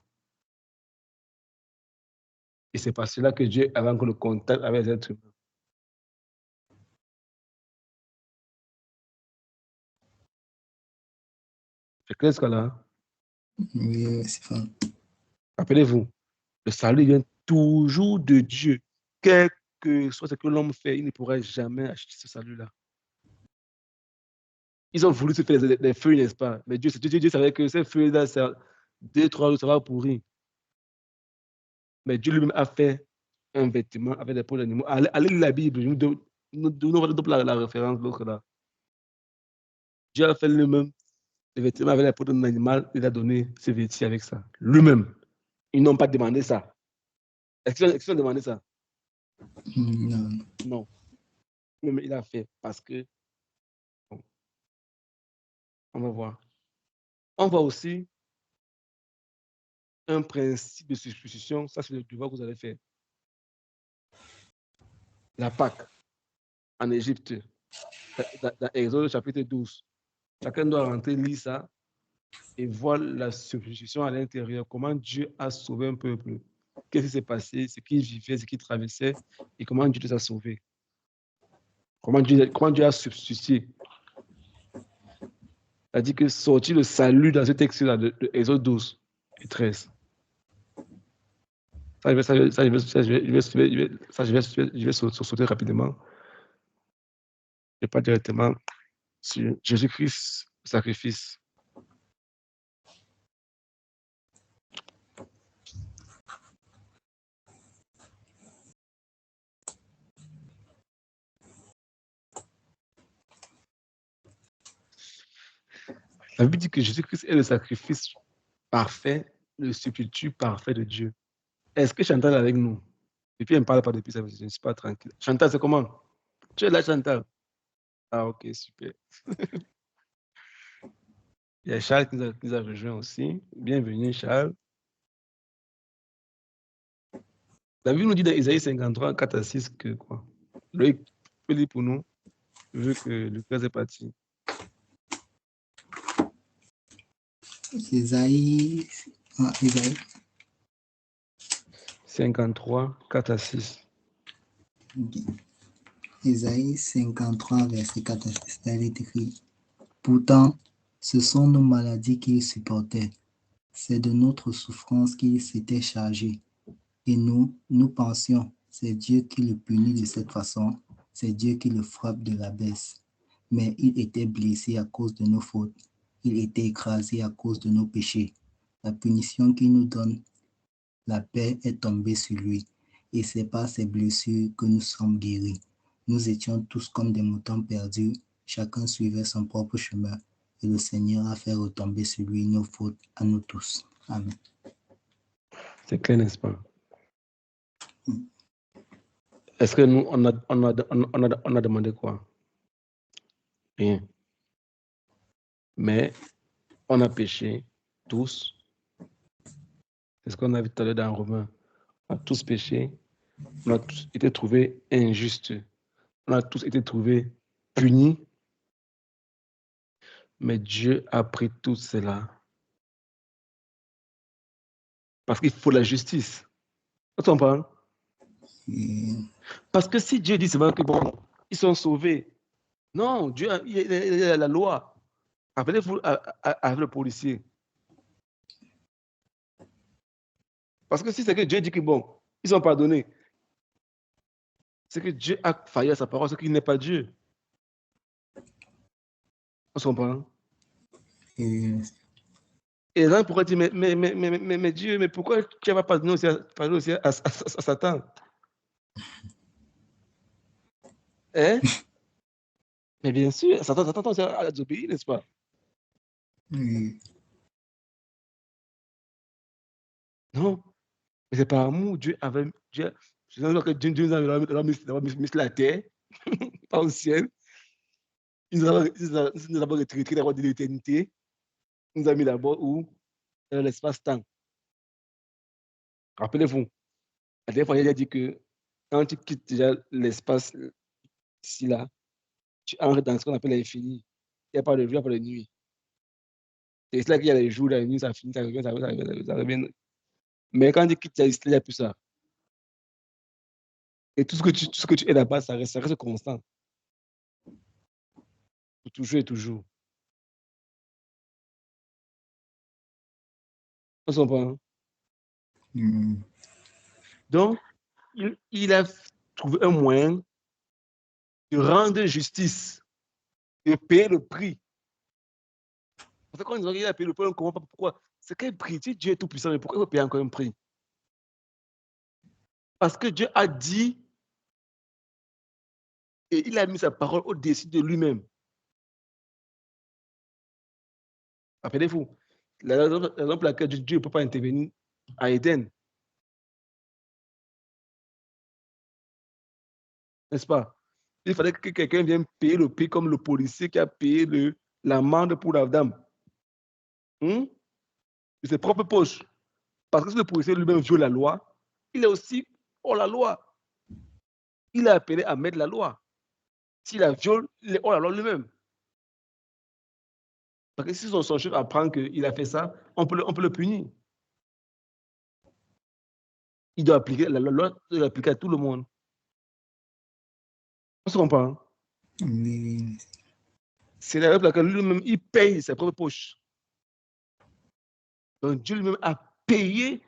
Et c'est par cela que Dieu avait encore le contact avec les êtres humains. C'est clair ce cas-là? Oui, c'est ça. Rappelez-vous, le salut vient toujours de Dieu. Quel que soit ce que l'homme fait, il ne pourra jamais acheter ce salut-là. Ils ont voulu se faire des feuilles, n'est-ce pas? Mais Dieu savait que ces feuilles-là, 2-3 jours, ça va pourrir. Mais Dieu lui-même a fait un vêtement avec des peaux d'animaux. Allez lire la Bible, nous donnons la référence, l'autre là. Dieu a fait lui-même le vêtement avec la peau d'un animal, il a donné ses vêtements avec ça. Lui-même. Ils n'ont pas demandé ça. Est-ce qu'ils ont demandé ça? Non. Non. Lui-même, il a fait parce que. Bon, on va voir. On voit aussi un principe de substitution. Ça, c'est le devoir que vous allez faire. La Pâque en Égypte, dans Exode chapitre 12. Chacun doit rentrer, lire ça et voir la substitution à l'intérieur. Comment Dieu a sauvé un peuple. Qu'est-ce qui s'est passé, ce qu'il vivait, ce qu'il traversait et comment Dieu les a sauvés. Comment Dieu a substitué. C'est-à-dire que sortir le salut dans ce texte-là de Exode 12 et 13. Ça, je vais sauter rapidement. Je vais pas directement sur Jésus-Christ, sacrifice. La Bible dit que Jésus-Christ est le sacrifice parfait, le substitut parfait de Dieu. Est-ce que Chantal est avec nous? Et puis elle ne parle pas depuis ça, je ne suis pas tranquille. Chantal, c'est comment? Tu es là, Chantal? Ah, ok, super. Il y a Charles qui nous a rejoint aussi. Bienvenue, Charles. La Bible nous dit dans Isaïe 53, 4 à 6 que quoi? Loïc, peut lire pour nous, vu que Lucas est parti. Isaïe 53, 4 à 6. Okay. Isaïe 53, verset 4 à 6, il est écrit: Pourtant, ce sont nos maladies qu'il supportait, c'est de notre souffrance qu'il s'était chargé. Et nous pensions, c'est Dieu qui le punit de cette façon, c'est Dieu qui le frappe de la baisse. Mais il était blessé à cause de nos fautes, il était écrasé à cause de nos péchés. La punition qui nous donne la paix est tombée sur lui, et c'est par ses blessures que nous sommes guéris. Nous étions tous comme des moutons perdus, chacun suivait son propre chemin, et le Seigneur a fait retomber sur lui nos fautes à nous tous. Amen. C'est clair, n'est-ce pas? Est-ce que nous, on a demandé quoi? Rien. Mais on a péché tous. C'est ce qu'on a vu tout à l'heure dans Romains. On a tous péché. On a tous été trouvés injustes. On a tous été trouvés punis. Mais Dieu a pris tout cela. Parce qu'il faut la justice. On parle? Parce que si Dieu dit c'est vrai que bon, ils sont sauvés. Non, Dieu il a la loi. Rappelez-vous avec le policier. Parce que si c'est que Dieu dit que bon, ils sont pardonnés, c'est que Dieu a failli à sa parole, c'est qu'il n'est pas Dieu. On se comprend? Et là, pourquoi dire, mais Dieu, mais pourquoi tu vas pardonner aussi à Satan? Hein? Mais bien sûr, Satan a désobéi, n'est-ce pas? Oui. Non. Mais c'est par amour. Dieu Dieu nous a mis sur la terre, pas au ciel. Il nous a retraité d'abord de l'éternité. Il nous a mis d'abord où? Dans l'espace-temps. Rappelez-vous, la dernière fois, il a dit que quand tu quittes déjà l'espace ici, là, tu entres dans ce qu'on appelle l'infini. Il n'y a pas de jour, il n'y a pas de nuit. C'est là qu'il y a les jours, la nuit, ça finit, ça revient, ça revient. Mais quand tu quittes ici, il n'y a plus ça. Et tout ce que tu es là-bas, ça reste constant. Toujours et toujours. On s'en prend. Donc, il a trouvé un moyen de rendre justice, de payer le prix. Parce que quand il a payé le prix, on ne comprend pas pourquoi. C'est quel prix? Si Dieu est tout puissant, mais pourquoi il faut payer encore un prix? Parce que Dieu a dit et il a mis sa parole au-dessus de lui-même. Rappelez-vous, la raison pour laquelle Dieu ne peut pas intervenir à Éden, n'est-ce pas? Il fallait que quelqu'un vienne payer le prix comme le policier qui a payé l'amende pour la dame. De ses propres poches. Parce que si le policier lui-même viole la loi, il est aussi hors la loi. Il est appelé à mettre la loi. S'il la viole, il est hors la loi lui-même. Parce que si son chef apprend qu'il a fait ça, on peut le punir. Il doit appliquer la loi, il doit l'appliquer à tout le monde. On se comprend? Oui. C'est la raison pour laquelle lui-même, il paye ses propres poches. Donc Dieu lui-même a payé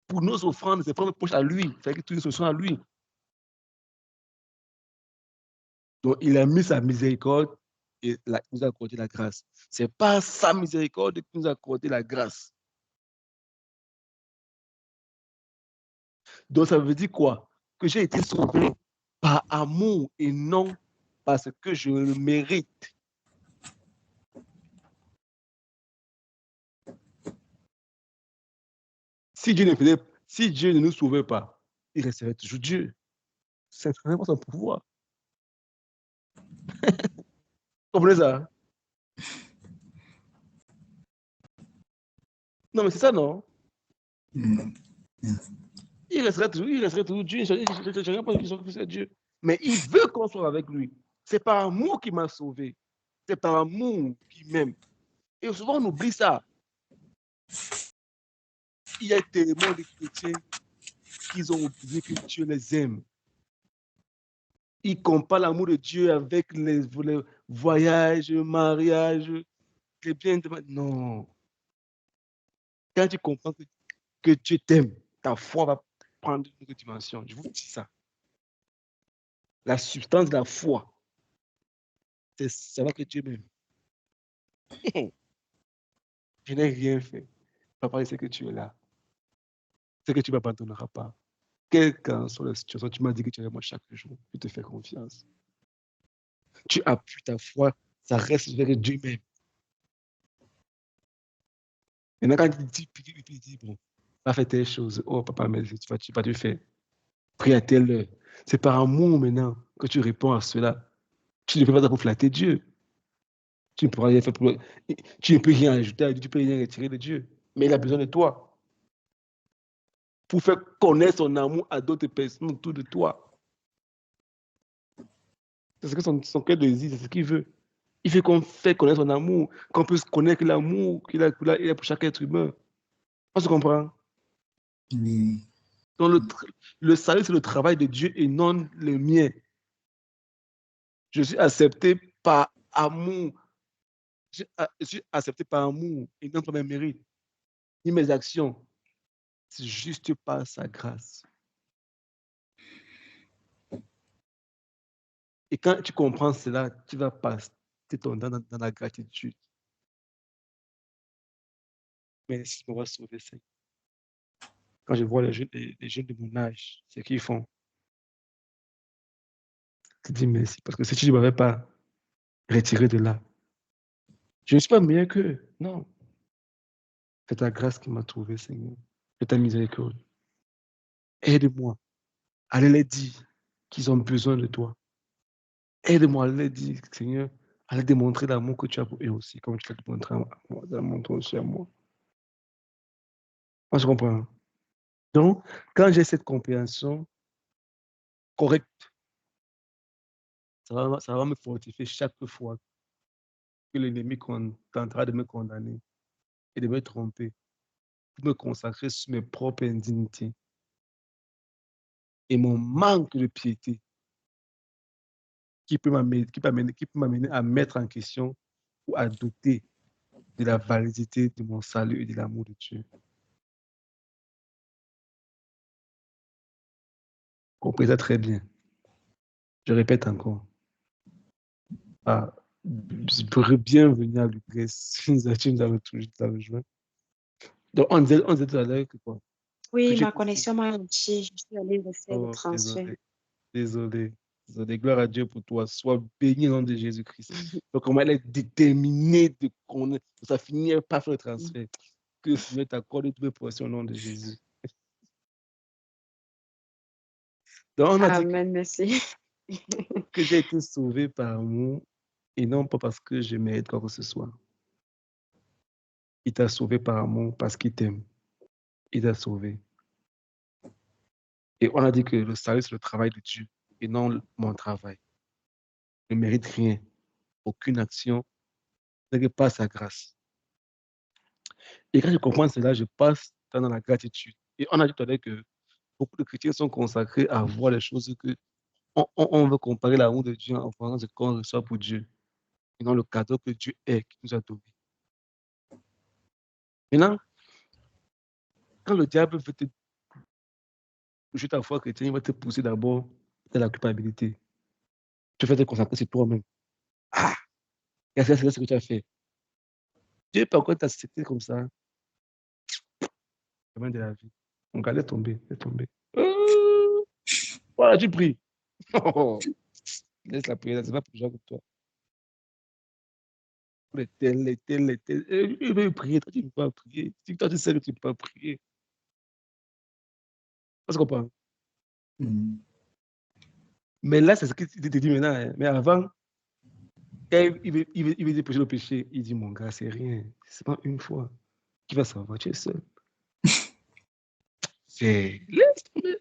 pour nos offrandes, ses propres poches à lui. Il fallait que tout ce soit à lui. Donc il a mis sa miséricorde et il nous a accordé la grâce. C'est pas sa miséricorde qui nous a accordé la grâce. Donc ça veut dire quoi? Que j'ai été sauvé par amour et non parce que je le mérite. Si Dieu ne nous sauvait pas, il resterait toujours Dieu. C'est vraiment son pouvoir. Vous comprenez ça? Non, mais c'est ça, non? Il resterait toujours Dieu. Je ne sais pas que c'est Dieu. Mais il veut qu'on soit avec lui. C'est par amour qu'il m'a sauvé. C'est par amour qu'il m'aime. Et souvent, on oublie ça. Il y a tellement de chrétiens qui ont oublié que Dieu les aime. Ils comparent l'amour de Dieu avec les voyages, mariages, les biens de... Non. Quand tu comprends que Dieu t'aime, ta foi va prendre une autre dimension. Je vous dis ça. La substance de la foi, c'est savoir que Dieu m'aime. Je n'ai rien fait. Papa, c'est que tu es là. C'est que tu ne m'abandonneras pas. Quelle qu'en soit la situation, tu m'as dit que tu es avec moi chaque jour. Je te fais confiance. Tu appuies ta foi, ça reste vers Dieu même. Maintenant, quand tu dis, bon, pas fait telle chose. Oh, papa, mais tu vas te faire. Prie à telle heure. C'est par amour maintenant que tu réponds à cela. Tu ne peux pas ça pour flatter Dieu. Tu ne pourras rien faire pour... Tu ne peux rien ajouter à Dieu, tu ne peux rien retirer de Dieu. Mais il a besoin de toi. Pour faire connaître son amour à d'autres personnes autour de toi. C'est ce que son cœur désire, c'est ce qu'il veut. Il veut qu'on fait connaître son amour, qu'on puisse connaître l'amour qu'il a pour chaque être humain. On se comprend? Oui. Donc le salut, c'est le travail de Dieu et non le mien. Je suis accepté par amour. Je suis accepté par amour et non par mes mérites, ni mes actions. C'est juste par sa grâce. Et quand tu comprends cela, tu vas passer ton temps dans la gratitude. Merci de m'avoir sauvé. Quand je vois les jeunes de mon âge, ce qu'ils font, je dis merci. Parce que si tu ne m'avais pas retiré de là, Je ne suis pas meilleur qu'eux. Non. C'est ta grâce qui m'a trouvé, Seigneur. C'est ta miséricorde. Aide-moi à les dire qu'ils ont besoin de toi. Aide-moi à les dire, Seigneur, à les démontrer l'amour que tu as pour eux aussi, comme tu l'as démontré à moi, montré aussi à moi. Moi, je comprends. Donc, quand j'ai cette compréhension correcte, ça va me fortifier chaque fois que l'ennemi tentera de me condamner et de me tromper, pour me consacrer sur mes propres indignités et mon manque de piété qui peut m'amener à mettre en question ou à douter de la validité de mon salut et de l'amour de Dieu. Comprenez ça très bien. Je répète encore. Bienvenue à l'Ukraine. Tu nous avais joint. Donc, on disait tout à l'heure que quoi? Oui, ma connexion m'a lâché. Je suis allée refaire le Oh, transfert. désolé. Gloire à Dieu pour toi. Sois béni au nom de Jésus-Christ. Donc, on va être déterminé de connaître. Ça finit par faire le transfert. Que le Seigneur t'accorde toutes les portions au nom de Jésus. Donc, on a dit Amen, merci. que j'ai été sauvé par amour et non pas parce que je mérite quoi que ce soit. Il t'a sauvé par amour parce qu'il t'aime. Il t'a sauvé. Et on a dit que le salut, c'est le travail de Dieu et non mon travail. Je ne mérite rien. Aucune action n'est pas sa grâce. Et quand je comprends cela, je passe dans la gratitude. Et on a dit tout à l'heure que beaucoup de chrétiens sont consacrés à voir les choses que on veut comparer l'amour de Dieu en faisant ce qu'on reçoit pour Dieu et non le cadeau que Dieu est, qui nous a donné. Maintenant, quand le diable veut te toucher ta foi chrétienne, il va te pousser d'abord dans la culpabilité. Tu vas te consacrer sur toi-même. Ah, c'est ce que tu as fait. Dieu, pourquoi tu as accepté comme ça? Le de la vie. On va tomber, laisse tomber. Voilà, tu pries. Laisse la prière, c'est pas pour les gens comme toi. Les tels. Il veut prier, toi tu ne peux pas prier. Si toi tu sais que tu ne peux pas prier. Parce qu'on parle. Mais là, c'est ce qu'il te dit maintenant. Hein. Mais avant, il veut dépêcher le péché. Il dit, mon gars, c'est rien. C'est pas une fois. Qui va savoir, tu es seul. C'est. Laisse tomber.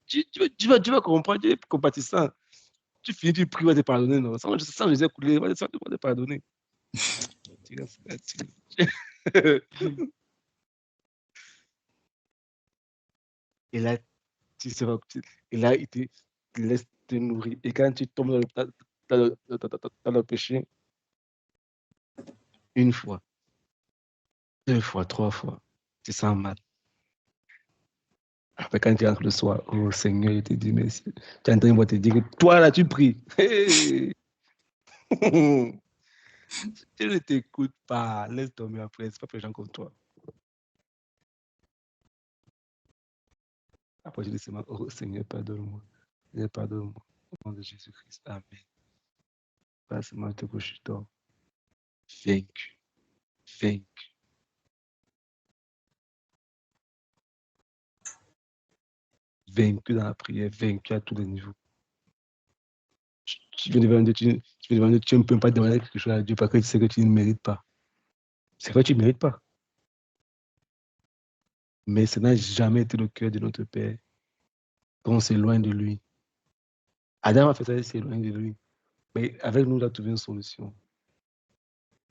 Tu vas comprendre, tu es compatissant. Tu finis, tu pries, va te pardonner. Non? Sans Jésus couler, va te pardonner. Et là, tu sais pas, et là, il te laisse te nourrir. Et quand tu tombes dans le péché, une fois, 2 fois, 3 fois, tu sens mal. Après, quand tu rentres le soir, oh Seigneur, il te dit merci. Tu entends, il va te dire que toi, là, tu pries. Hey! Tu ne t'écoutes pas. Laisse tomber après. C'est pas pour les gens comme toi. Après, je dis seulement, oh Seigneur, pardonne-moi. Seigneur, pardonne-moi. Au nom de Jésus-Christ. Amen. Pas seulement te coucher, je dors. Vaincu. Vaincu. Vaincu dans la prière, vaincu à tous les niveaux. Tu viens devant Dieu, tu ne peux pas demander quelque chose à Dieu parce que tu sais que tu ne mérites pas. C'est vrai que tu ne mérites pas. Mais ce n'a jamais été le cœur de notre Père qu'on s'éloigne de lui. Adam a fait ça, il s'éloigne de lui. Mais avec nous, il a trouvé une solution.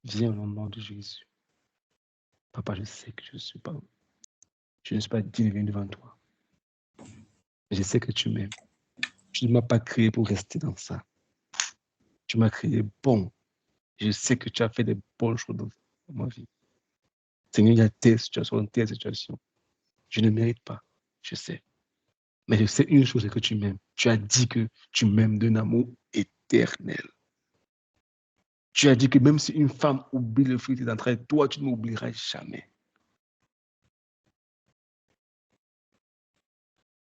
Viens au nom de Jésus. Papa, je sais que je ne suis pas digne de venir devant toi. Je sais que tu m'aimes. Tu ne m'as pas créé pour rester dans ça. Tu m'as créé bon. Je sais que tu as fait des bonnes choses dans ma vie. Seigneur, il y a tes situations. Je ne mérite pas, je sais. Mais je sais une chose, c'est que tu m'aimes. Tu as dit que tu m'aimes d'un amour éternel. Tu as dit que même si une femme oublie le fruit de tes entrailles, toi, tu ne m'oublieras jamais.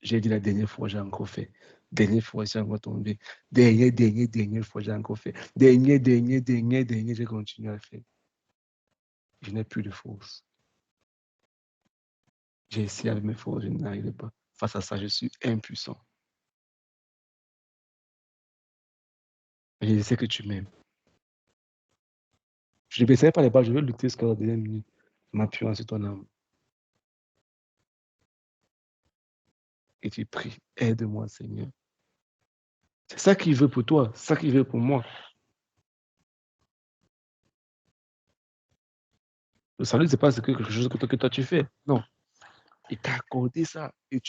J'ai dit la dernière fois, j'ai encore fait. Dernière fois, j'ai encore tombé. Dernière fois, j'ai encore fait. Dernière, j'ai continué à faire. Je n'ai plus de force. J'ai essayé avec mes forces, je n'arrivais pas. Face à ça, je suis impuissant. Et je sais que tu m'aimes. Je ne baisserai pas les bras, je vais lutter jusqu'à la dernière minute, m'appuyant sur ton âme. Et tu pries, aide-moi, Seigneur. C'est ça qu'il veut pour toi, c'est ça qu'il veut pour moi. Le salut, ce n'est pas quelque chose que toi tu fais. Non. Il t'a accordé ça. Et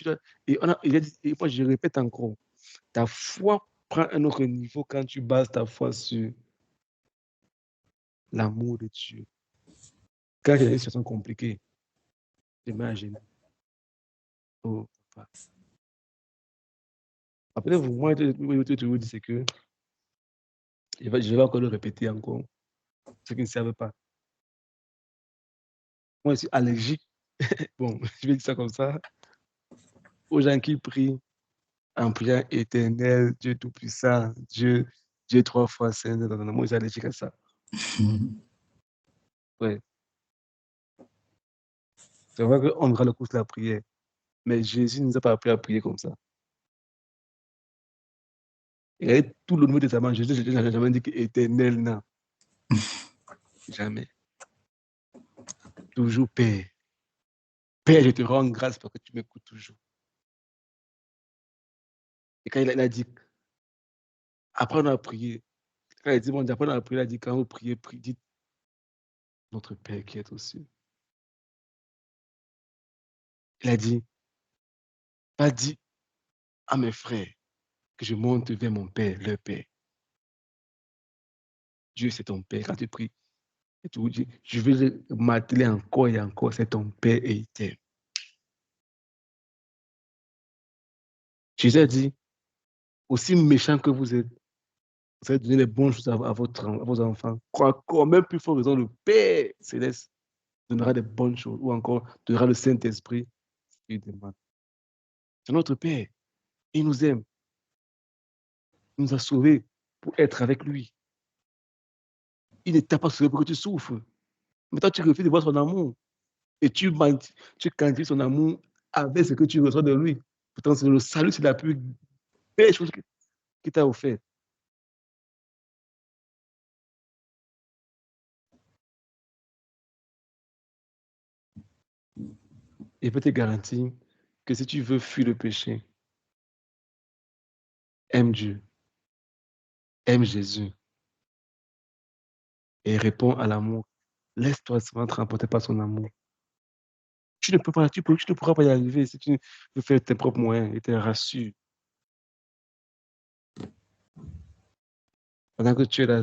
moi, je répète encore, ta foi prend un autre niveau quand tu bases ta foi sur l'amour de Dieu. Quand il y a une situation compliquée, j'imagine. Oh, papa. Après, moi, je vous dis, c'est que je vais encore le répéter encore, ceux qui ne savent pas. Moi, je suis allergique. Bon, je vais dire ça comme ça. Aux gens qui prient en priant éternel, Dieu Tout-Puissant, Dieu 3 fois Saint. Moi, je suis allergique à ça. Ouais. C'est vrai qu'on aura le cours de la prière, mais Jésus ne nous a pas appris à prier comme ça. Et tout le Nouveau Testament, Jésus n'a jamais dit que éternel, non. Jamais. Toujours Père. Père, je te rends grâce parce que tu m'écoutes toujours. Et quand il a dit, après on a prié, quand il a dit, bon, après on a prié, il a dit, quand vous priez, dites, notre Père qui est aux cieux. Il a dit, pas dit à mes frères que je monte vers mon Père, leur Père. Dieu, c'est ton Père. Quand tu pries, et tu dis, je vais m'atteler encore et encore, c'est ton Père et il t'aime. Jésus a dit, aussi méchant que vous êtes, vous allez donner les bonnes choses à vos enfants. Encore même plus fort raison, le Père céleste donnera des bonnes choses ou encore donnera le Saint-Esprit. C'est notre Père. Il nous aime. Il nous a sauvés pour être avec lui. Il ne t'a pas sauvé pour que tu souffres. Mais toi, tu refuses de voir son amour. Et tu quantifies son amour avec ce que tu reçois de lui. Pourtant, le salut, c'est la plus belle chose qu'il t'a offert. Et je peux te garantir que si tu veux fuir le péché, aime Dieu, aime Jésus et réponds à l'amour. Laisse-toi seulement te remporter par son amour. Tu ne pourras pas y arriver si tu veux faire tes propres moyens et te rassures. Pendant que tu es là,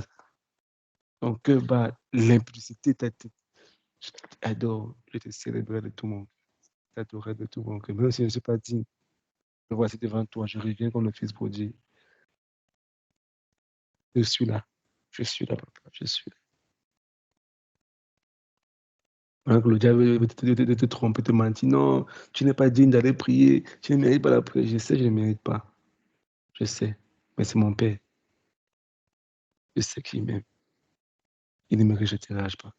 ton cœur bat, l'impudicité, je t'adore, je te célébrerai de tout mon cœur. Je t'adorerai de tout mon cœur. Même si je ne suis pas digne, me voici devant toi, je reviens comme le Fils prodigue. Je suis là. Je suis là, papa. Je suis là. Pendant que le diable veut te tromper, te mentir. Non, tu n'es pas digne d'aller prier. Tu ne mérites pas la prière. Je sais, je ne mérite pas. Je sais. Mais c'est mon Père. Je sais qu'il m'aime. Il ne me rejettera pas.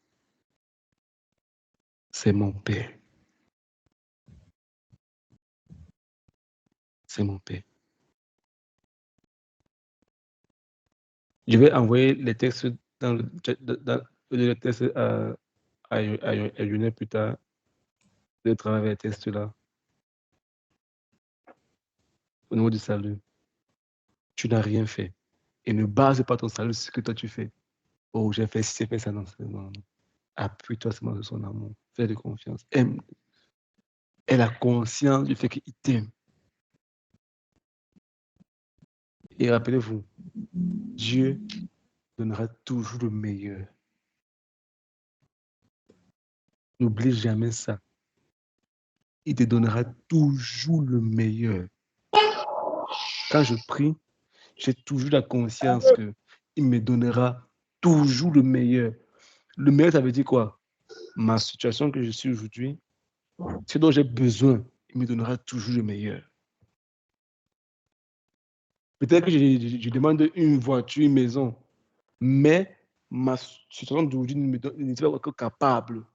C'est mon Père. C'est mon Père. Je vais envoyer les textes dans le texte à Lionel plus tard. De travailler les textes là. Au niveau du salut. Tu n'as rien fait. Et ne base pas ton salut sur ce que toi tu fais. Oh, j'ai fait ci, j'ai fait ça. Non, non. Appuie-toi seulement sur son amour. Fais de confiance. Aime. Elle a conscience du fait qu'il t'aime. Et rappelez-vous, Dieu donnera toujours le meilleur. N'oublie jamais ça. Il te donnera toujours le meilleur. Quand je prie, j'ai toujours la conscience qu'il me donnera toujours le meilleur. Le meilleur, ça veut dire quoi? Ma situation que je suis aujourd'hui, ce dont j'ai besoin, il me donnera toujours le meilleur. Peut-être que je demande une voiture, une maison, mais ma situation d'aujourd'hui ne suis pas que capable.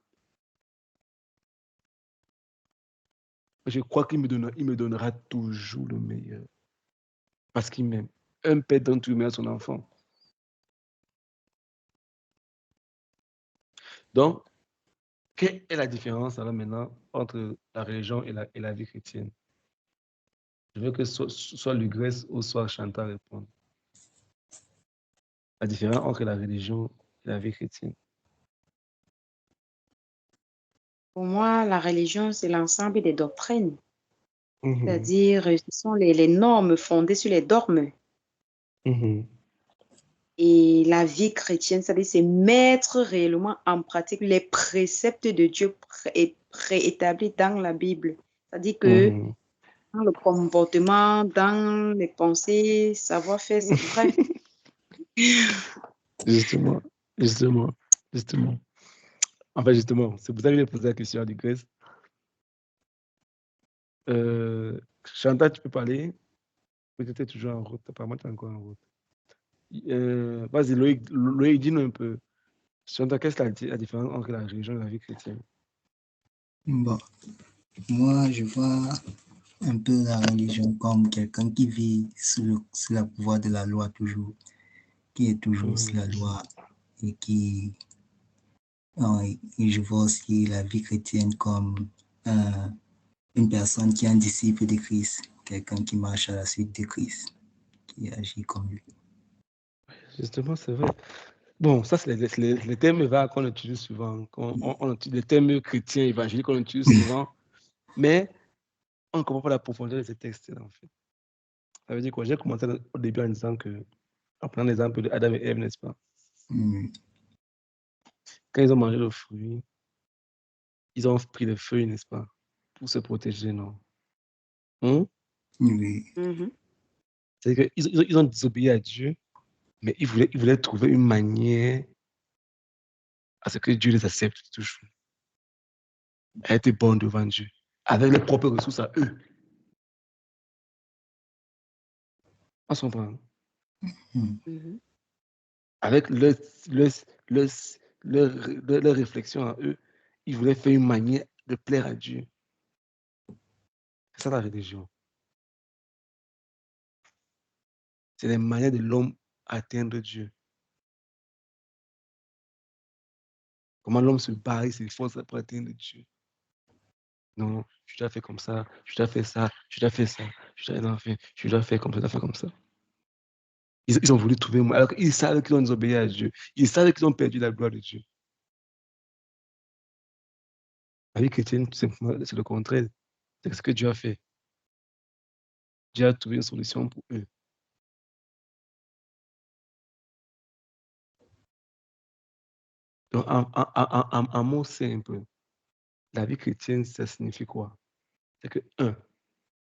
Je crois qu'il me donnera toujours le meilleur. Parce qu'il m'aime. Un père donne tout le meilleur à son enfant. Donc, quelle est la différence alors maintenant entre la religion et la vie chrétienne? Je veux que soit Lucrèce ou soit Chantal répondent. La différence entre la religion et la vie chrétienne. Pour moi, la religion, c'est l'ensemble des doctrines. C'est-à-dire, ce sont les normes fondées sur les dogmes. Et la vie chrétienne, c'est-à-dire, c'est mettre réellement en pratique les préceptes de Dieu préétablis dans la Bible. C'est-à-dire que dans le comportement, dans les pensées, savoir-faire, c'est vrai. Justement. En fait, justement, c'est pour ça que j'ai posé la question à Lucrèce. Chantal, tu peux parler? Peut-être tu es toujours en route. Apparemment, tu es encore en route. Vas-y, Loïc, dis-nous un peu. Chantal, qu'est-ce que la différence entre la religion et la vie chrétienne? Bon, moi, je vois un peu la religion comme quelqu'un qui vit sous le pouvoir de la loi toujours, qui est toujours sous la loi et qui... et je vois aussi la vie chrétienne comme une personne qui est un disciple de Christ, quelqu'un qui marche à la suite de Christ, qui agit comme lui. Justement, c'est vrai. Bon, ça, c'est les termes vagues qu'on utilise souvent. On utilise les termes chrétiens, évangéliques qu'on utilise souvent, mais on ne comprend pas la profondeur de ces textes-là, en fait. Ça veut dire quoi? J'ai commencé au début en disant que, en prenant l'exemple de Adam et Ève, n'est-ce pas? Quand ils ont mangé le fruit, ils ont pris le feuille, n'est-ce pas? Pour se protéger, non? Oui. C'est-à-dire qu'ils ont désobéi à Dieu, mais ils voulaient trouver une manière à ce que Dieu les accepte toujours. À être bon devant Dieu, avec leurs propres ressources à eux. On se comprend. Avec leur réflexion à eux, ils voulaient faire une manière de plaire à Dieu. C'est ça la religion. C'est les manières de l'homme à atteindre Dieu. Comment l'homme se bat, il s'efforce pour atteindre Dieu. Non, je dois faire comme ça, je dois faire ça, je dois faire ça, je dois faire comme ça, je dois faire comme ça. Ils ont voulu trouver moi, alors qu'ils savent qu'ils ont désobéi à Dieu. Ils savent qu'ils ont perdu la gloire de Dieu. La vie chrétienne, tout simplement, c'est le contraire. C'est ce que Dieu a fait. Dieu a trouvé une solution pour eux. Donc, en mot simple, la vie chrétienne, ça signifie quoi? C'est que,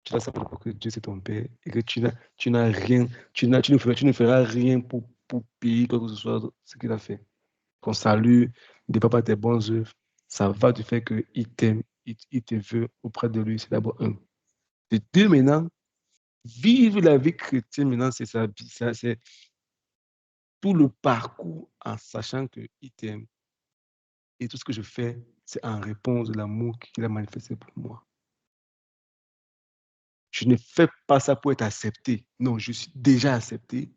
tu dois savoir que Dieu c'est ton Père et que tu n'as rien, tu ne feras rien pour payer quoi que ce soit ce qu'il a fait. Ton salut ne dépend pas de tes bonnes œuvres. Ça va du fait qu'il t'aime, il te veut auprès de lui. C'est d'abord un. De deux, maintenant, vivre la vie chrétienne, maintenant, c'est sa vie. C'est tout le parcours en sachant qu'il t'aime. Et tout ce que je fais, c'est en réponse de l'amour qu'il a manifesté pour moi. Je ne fais pas ça pour être accepté. Non, je suis déjà accepté.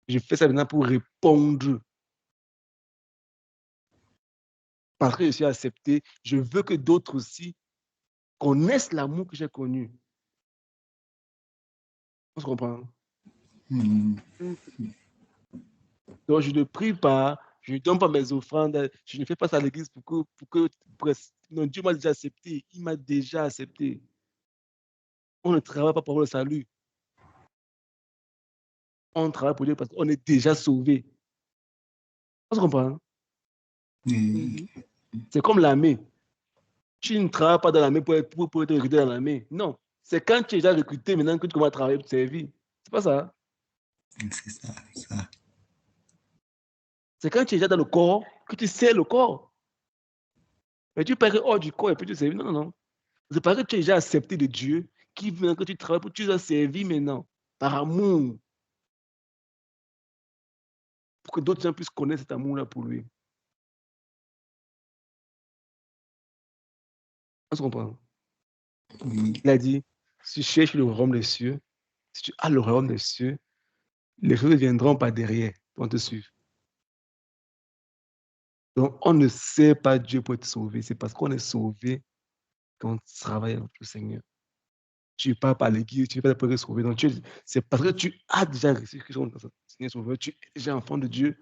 Je fais ça maintenant pour répondre. Parce que je suis accepté, je veux que d'autres aussi connaissent l'amour que j'ai connu. On se comprend? Donc, je ne prie pas, je ne donne pas mes offrandes, je ne fais pas ça à l'église pour que non, Dieu m'a déjà accepté. Il m'a déjà accepté. On ne travaille pas pour le salut. On travaille pour Dieu parce qu'on est déjà sauvé. On se comprend? C'est comme l'armée. Tu ne travailles pas dans l'armée pour être recruté dans l'armée. Non. C'est quand tu es déjà recruté maintenant que tu commences à travailler pour servir. C'est pas ça. C'est ça. C'est quand tu es déjà dans le corps que tu sers le corps. Mais tu parais hors du corps et puis tu servir. Non. C'est parce que tu es déjà accepté de Dieu qui veut que tu travailles pour que tu dois servir maintenant. Par amour. pour que d'autres gens puissent connaître cet amour-là pour lui. On se comprend? Oui. Il a dit, si tu cherches le royaume des cieux, si tu as le royaume des cieux, les choses ne viendront pas derrière pour te suivre. Donc, on ne sait pas Dieu pour être sauvé. C'est parce qu'on est sauvé qu'on travaille avec le Seigneur. Tu ne pars pas à l'église, tu ne pas pour être sauvé. Donc, c'est parce que tu as déjà reçu Christ comme Seigneur sauveur, tu es déjà enfant de Dieu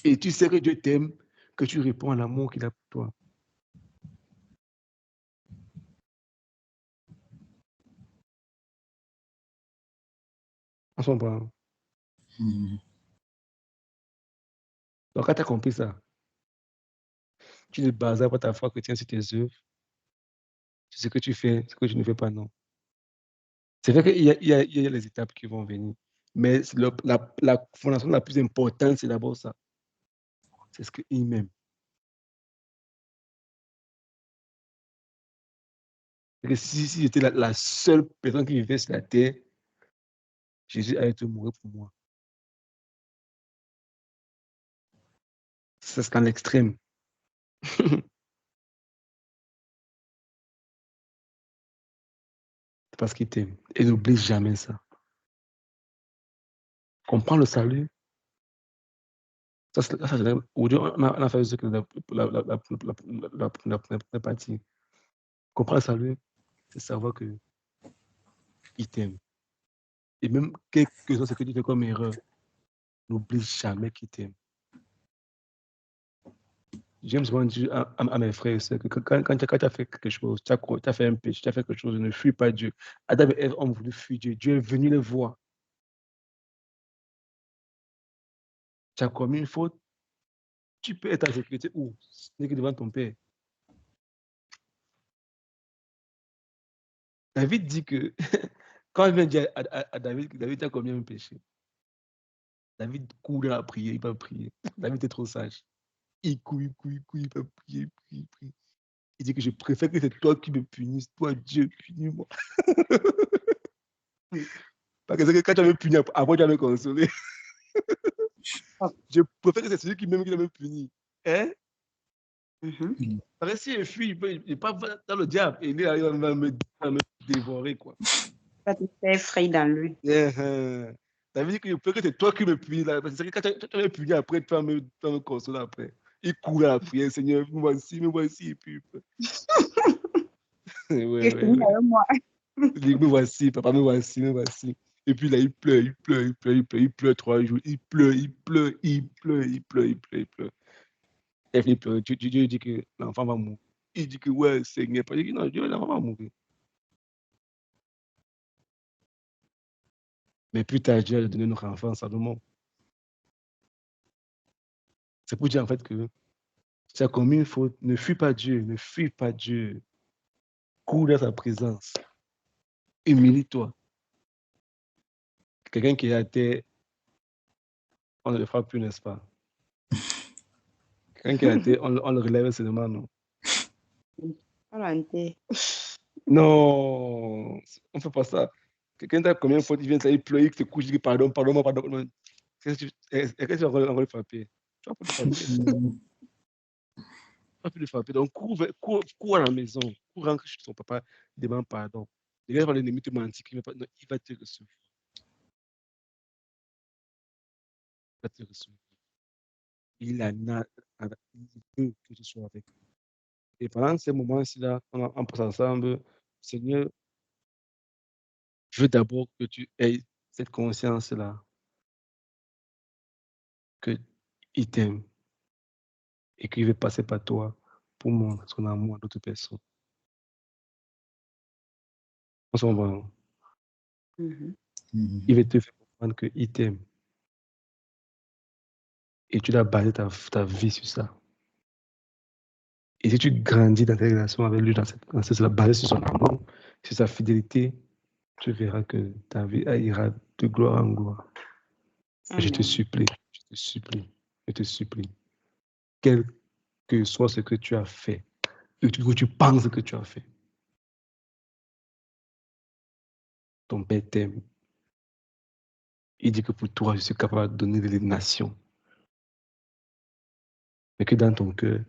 et tu sais que Dieu t'aime, que tu réponds à l'amour qu'il a pour toi. On s'en prend. Mhm. Donc, quand tu as compris ça, tu ne bases pas ta foi chrétienne sur tes œuvres, sur ce que tu fais, ce que tu ne fais pas, non. C'est vrai qu'il y a les étapes qui vont venir, mais la fondation la plus importante, c'est d'abord ça. C'est ce qu'il m'aime. Si j'étais la seule personne qui vivait sur la terre, Jésus allait te mourir pour moi. C'est qu'en l'extrême. Parce qu'il t'aime. Et n'oublie jamais ça. Comprends le salut. Aujourd'hui, on a fait ce que la première partie. Comprends le salut, c'est savoir qu'il t'aime. Et même quelque chose que tu fais comme erreur, n'oublie jamais qu'il t'aime. J'aime souvent dire à mes frères et sœurs que quand tu as fait quelque chose, tu as fait un péché, tu as fait quelque chose, ne fuis pas Dieu. Adam et Ève ont voulu fuir Dieu. Dieu est venu les voir. Tu as commis une faute, tu peux être en sécurité où? Ce n'est que devant ton Père. David dit que quand il vient dire à David que David a commis un péché, David court dans la prière, il va prier. David est trop sage. Il court, il va prier, prie. Il dit que je préfère que c'est toi qui me punisses, toi Dieu, punis-moi. Parce que quand tu vas me punir, après tu vas me consoler. Je préfère que c'est celui qui m'aime qui va me punir. Hein? Parce que s'il fuit, il n'est pas dans le diable. Et il va me dévorer, quoi. Pas te faire effrayer dans lui. Ça veut dire que je préfère que c'est toi qui me punis là. Parce que quand tu vas me punir après, tu vas me consoler après. Il court à la prière, Seigneur, me voici, et puis. Ouais. Moi. Il dit, me voici, papa, me voici. Et puis là, il pleure 3 jours. Il pleure. Et puis, Dieu dit que l'enfant va mourir. Il dit que ouais, Seigneur. Il dit non, Dieu, l'enfant va mourir. Mais plus tard, Dieu a donné notre enfant, Salomon. C'est pour dire en fait que tu as commis une faute, ne fuis pas Dieu. Cours dans sa présence. Humilie-toi. Quelqu'un qui est à terre, on ne le fera plus, n'est-ce pas? Quelqu'un qui est à terre, on le relève seulement, non? Non, on ne fait pas ça. Quelqu'un qui a commis une faute, il vient, il pleure, il te couche, il dit pardon. Qu'est-ce que tu vas encore le frapper? Tu vas pas le frapper. Pas pu le frapper. Donc, cours à la maison. Cours rentrer chez ton papa, demande pardon. Le gars va l'ennemi te mentir, il va te recevoir. Il veut que tu sois avec lui. Et pendant ces moments-ci-là, on passe ensemble, Seigneur, je veux d'abord que tu aies cette conscience-là, qu'il t'aime et qu'il veut passer par toi pour montrer son amour à d'autres personnes. On s'en va. Il veut te faire comprendre qu'il t'aime. Et tu dois baser ta vie sur ça. Et si tu grandis dans tes relations avec lui, dans cette basée sur son amour, sur sa fidélité, tu verras que ta vie ira de gloire en gloire. Et je te supplie, quel que soit ce que tu as fait, et que tu penses que tu as fait, ton Père t'aime. Il dit que pour toi, je suis capable de donner des nations. mais que dans ton cœur,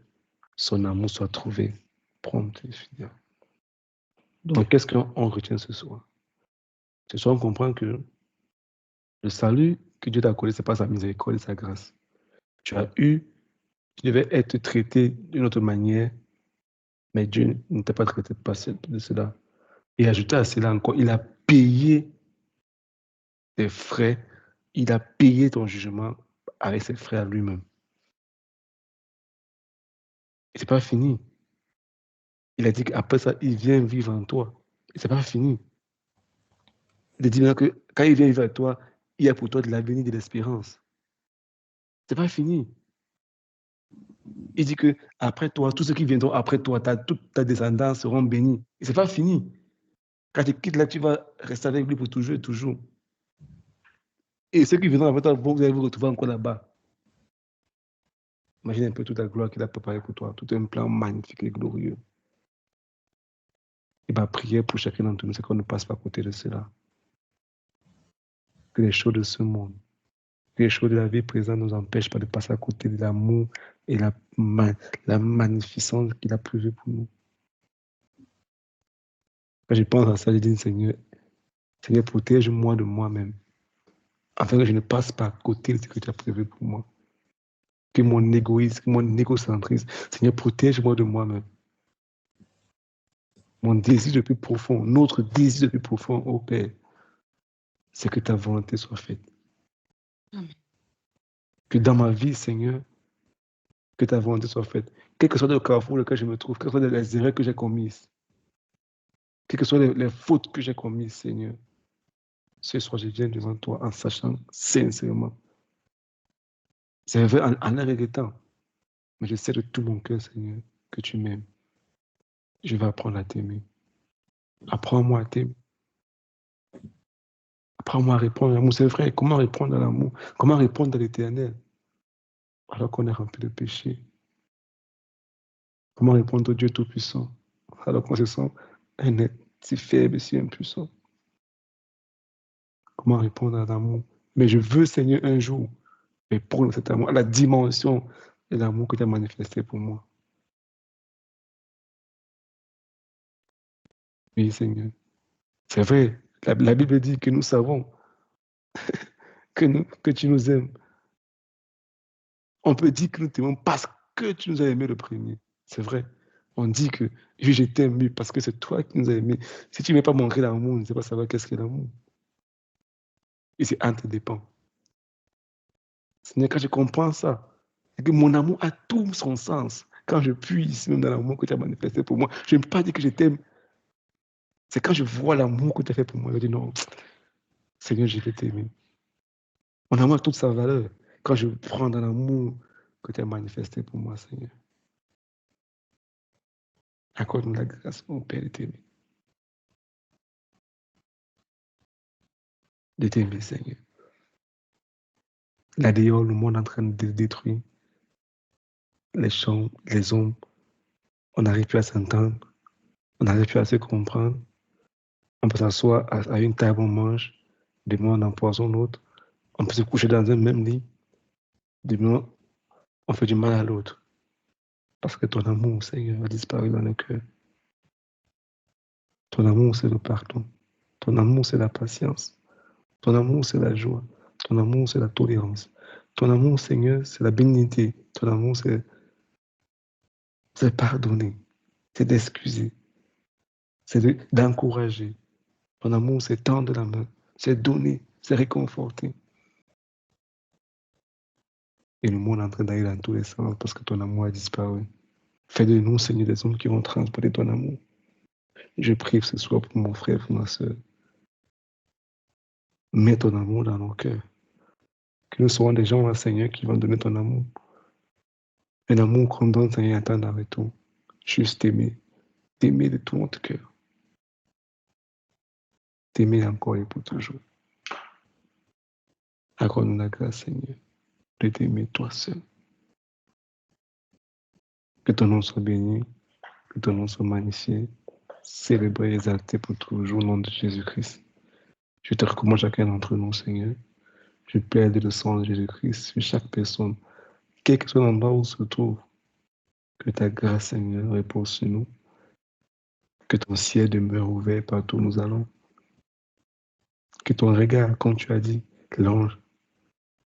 son amour soit trouvé prompt et fidèle. Donc, qu'est-ce qu'on retient ce soir? Ce soir, on comprend que le salut que Dieu t'a accordé, ce n'est pas sa miséricorde et sa grâce. Tu devais être traité d'une autre manière, mais Dieu ne t'a pas traité de cela. Et ajouté à cela encore, il a payé tes frais, il a payé ton jugement avec ses frais à lui-même. Et ce n'est pas fini. Il a dit qu'après ça, il vient vivre en toi. Et ce n'est pas fini. Il dit maintenant que quand il vient vivre en toi, il y a pour toi de l'avenir, de l'espérance. Ce n'est pas fini. Il dit que après toi, tous ceux qui viendront après toi, toute ta descendance seront bénis. Et ce n'est pas fini. Quand tu quittes là, tu vas rester avec lui pour toujours et toujours. Et ceux qui viendront après toi, vous allez vous retrouver encore là-bas. Imagine un peu toute la gloire qu'il a préparée pour toi, tout un plan magnifique et glorieux. Et ma prière pour chacun d'entre nous, c'est qu'on ne passe pas à côté de cela. Que les choses de ce monde, que les choses de la vie présente ne nous empêchent pas de passer à côté de l'amour et la magnificence qu'il a prévue pour nous. Quand je pense à ça, je dis, Seigneur, protège-moi de moi-même, afin que je ne passe pas à côté de ce que tu as prévu pour moi. Que mon égoïsme, que mon égocentrisme, Seigneur, protège-moi de moi-même. Mon désir le plus profond, notre désir le plus profond, ô Père, c'est que ta volonté soit faite. Amen. Que dans ma vie, Seigneur, que ta volonté soit faite. Quel que soit le carrefour dans lequel je me trouve, quelles que soient les erreurs que j'ai commises, quelles que soient les fautes que j'ai commises, Seigneur, ce soir, je viens devant toi en sachant sincèrement. C'est vrai en les regrettant, mais je sais de tout mon cœur, Seigneur, que tu m'aimes. Je vais apprendre à t'aimer. Apprends-moi à t'aimer. Apprends-moi à répondre à l'amour. C'est vrai, comment répondre à l'amour? Comment répondre à l'éternel? Alors qu'on est rempli de péché. Comment répondre au Dieu Tout-Puissant? Alors qu'on se sent un être si faible et si impuissant. Comment répondre à l'amour? Mais je veux, Seigneur, un jour répondre à cet amour, à la dimension de l'amour que tu as manifesté pour moi. Oui, Seigneur. C'est vrai, la Bible dit que nous savons que tu nous aimes. On peut dire que nous t'aimons parce que tu nous as aimés le premier. C'est vrai. On dit que je t'aime parce que c'est toi qui nous as aimés. Si tu ne veux pas montrer l'amour, on ne sait pas savoir qu'est-ce qu'est l'amour. Et c'est interdépendant. Seigneur, quand je comprends ça, c'est que mon amour a tout son sens. Quand je puise même dans l'amour que tu as manifesté pour moi, je ne peux pas dire que je t'aime. C'est quand je vois l'amour que tu as fait pour moi, je dis non, Seigneur, je vais t'aimer. Mon amour a toute sa valeur. Quand je prends dans l'amour que tu as manifesté pour moi, Seigneur. Accorde-nous la grâce, mon Père, de t'aimer. De t'aimer, Seigneur. Là dehors, le monde est en train de détruire. Les champs, les hommes, on n'arrive plus à s'entendre, on n'arrive plus à se comprendre. On peut s'asseoir à une table, on mange, demain on empoisonne l'autre. On peut se coucher dans un même lit, demain on fait du mal à l'autre. Parce que ton amour, Seigneur, a disparu dans le cœur. Ton amour, c'est le pardon. Ton amour, c'est la patience. Ton amour, c'est la joie. Ton amour, c'est la tolérance. Ton amour, Seigneur, c'est la bénignité. Ton amour, c'est pardonner. C'est d'excuser. C'est d'encourager. Ton amour, c'est tendre la main. C'est donner. C'est réconforter. Et le monde est en train d'aller dans tous les sens parce que ton amour a disparu. Fais de nous, Seigneur, des hommes qui vont transporter ton amour. Je prie ce soir pour mon frère, pour ma soeur. Mets ton amour dans nos cœurs. Que nous soyons des gens, Seigneur, qui vont donner ton amour. Un amour qu'on donne, Seigneur, attendre avec tout. Juste t'aimer. T'aimer de tout notre cœur. T'aimer encore et pour toujours. Accorde-nous la grâce, Seigneur, de t'aimer toi seul. Que ton nom soit béni, que ton nom soit magnifié, célébré et exalté pour toujours au nom de Jésus-Christ. Je te recommande chacun d'entre nous, Seigneur. Je plaide le sang de Jésus-Christ sur chaque personne quel que soit l'endroit où on se trouve, que ta grâce, Seigneur, repose sur nous. Que ton ciel demeure ouvert partout où nous allons. Que ton regard, comme tu as dit, l'ange,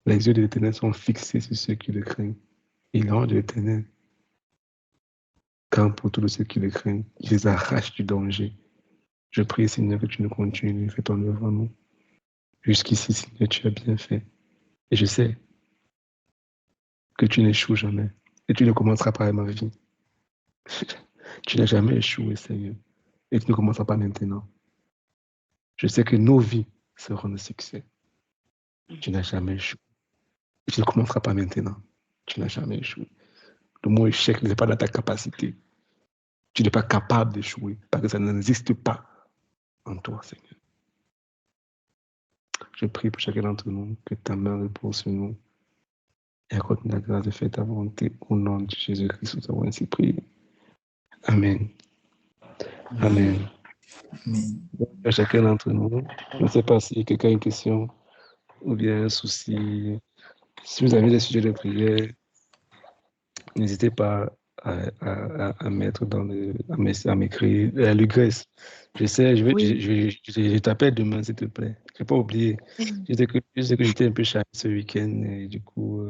les yeux de l'Éternel sont fixés sur ceux qui le craignent. Et l'ange de l'Éternel campe pour tous ceux qui le craignent. Il les arrache du danger. Je prie, Seigneur, que tu nous continues, fais ton œuvre en nous. Jusqu'ici, Seigneur, tu as bien fait. Et je sais que tu n'échoues jamais. Et tu ne commenceras pas ma vie. Tu n'as jamais échoué, Seigneur. Et tu ne commenceras pas maintenant. Je sais que nos vies seront de succès. Tu n'as jamais échoué. Et tu ne commenceras pas maintenant. Tu n'as jamais échoué. Le mot échec n'est pas dans ta capacité. Tu n'es pas capable d'échouer parce que ça n'existe pas en toi, Seigneur. Je prie pour chacun d'entre nous que ta main repose sur nous et accorde-nous la grâce de faire ta volonté au nom de Jésus-Christ. Nous avons ainsi prié. Amen. Amen. Amen. À chacun d'entre nous, je ne sais pas si quelqu'un a une question ou bien un souci. Si vous avez des sujets de prière, n'hésitez pas à mettre à m'écrire. Lugresse, je sais, Oui. je t'appelle demain, s'il te plaît. Je n'ai pas oublié. Je sais que j'étais un peu chargé ce week-end et du coup,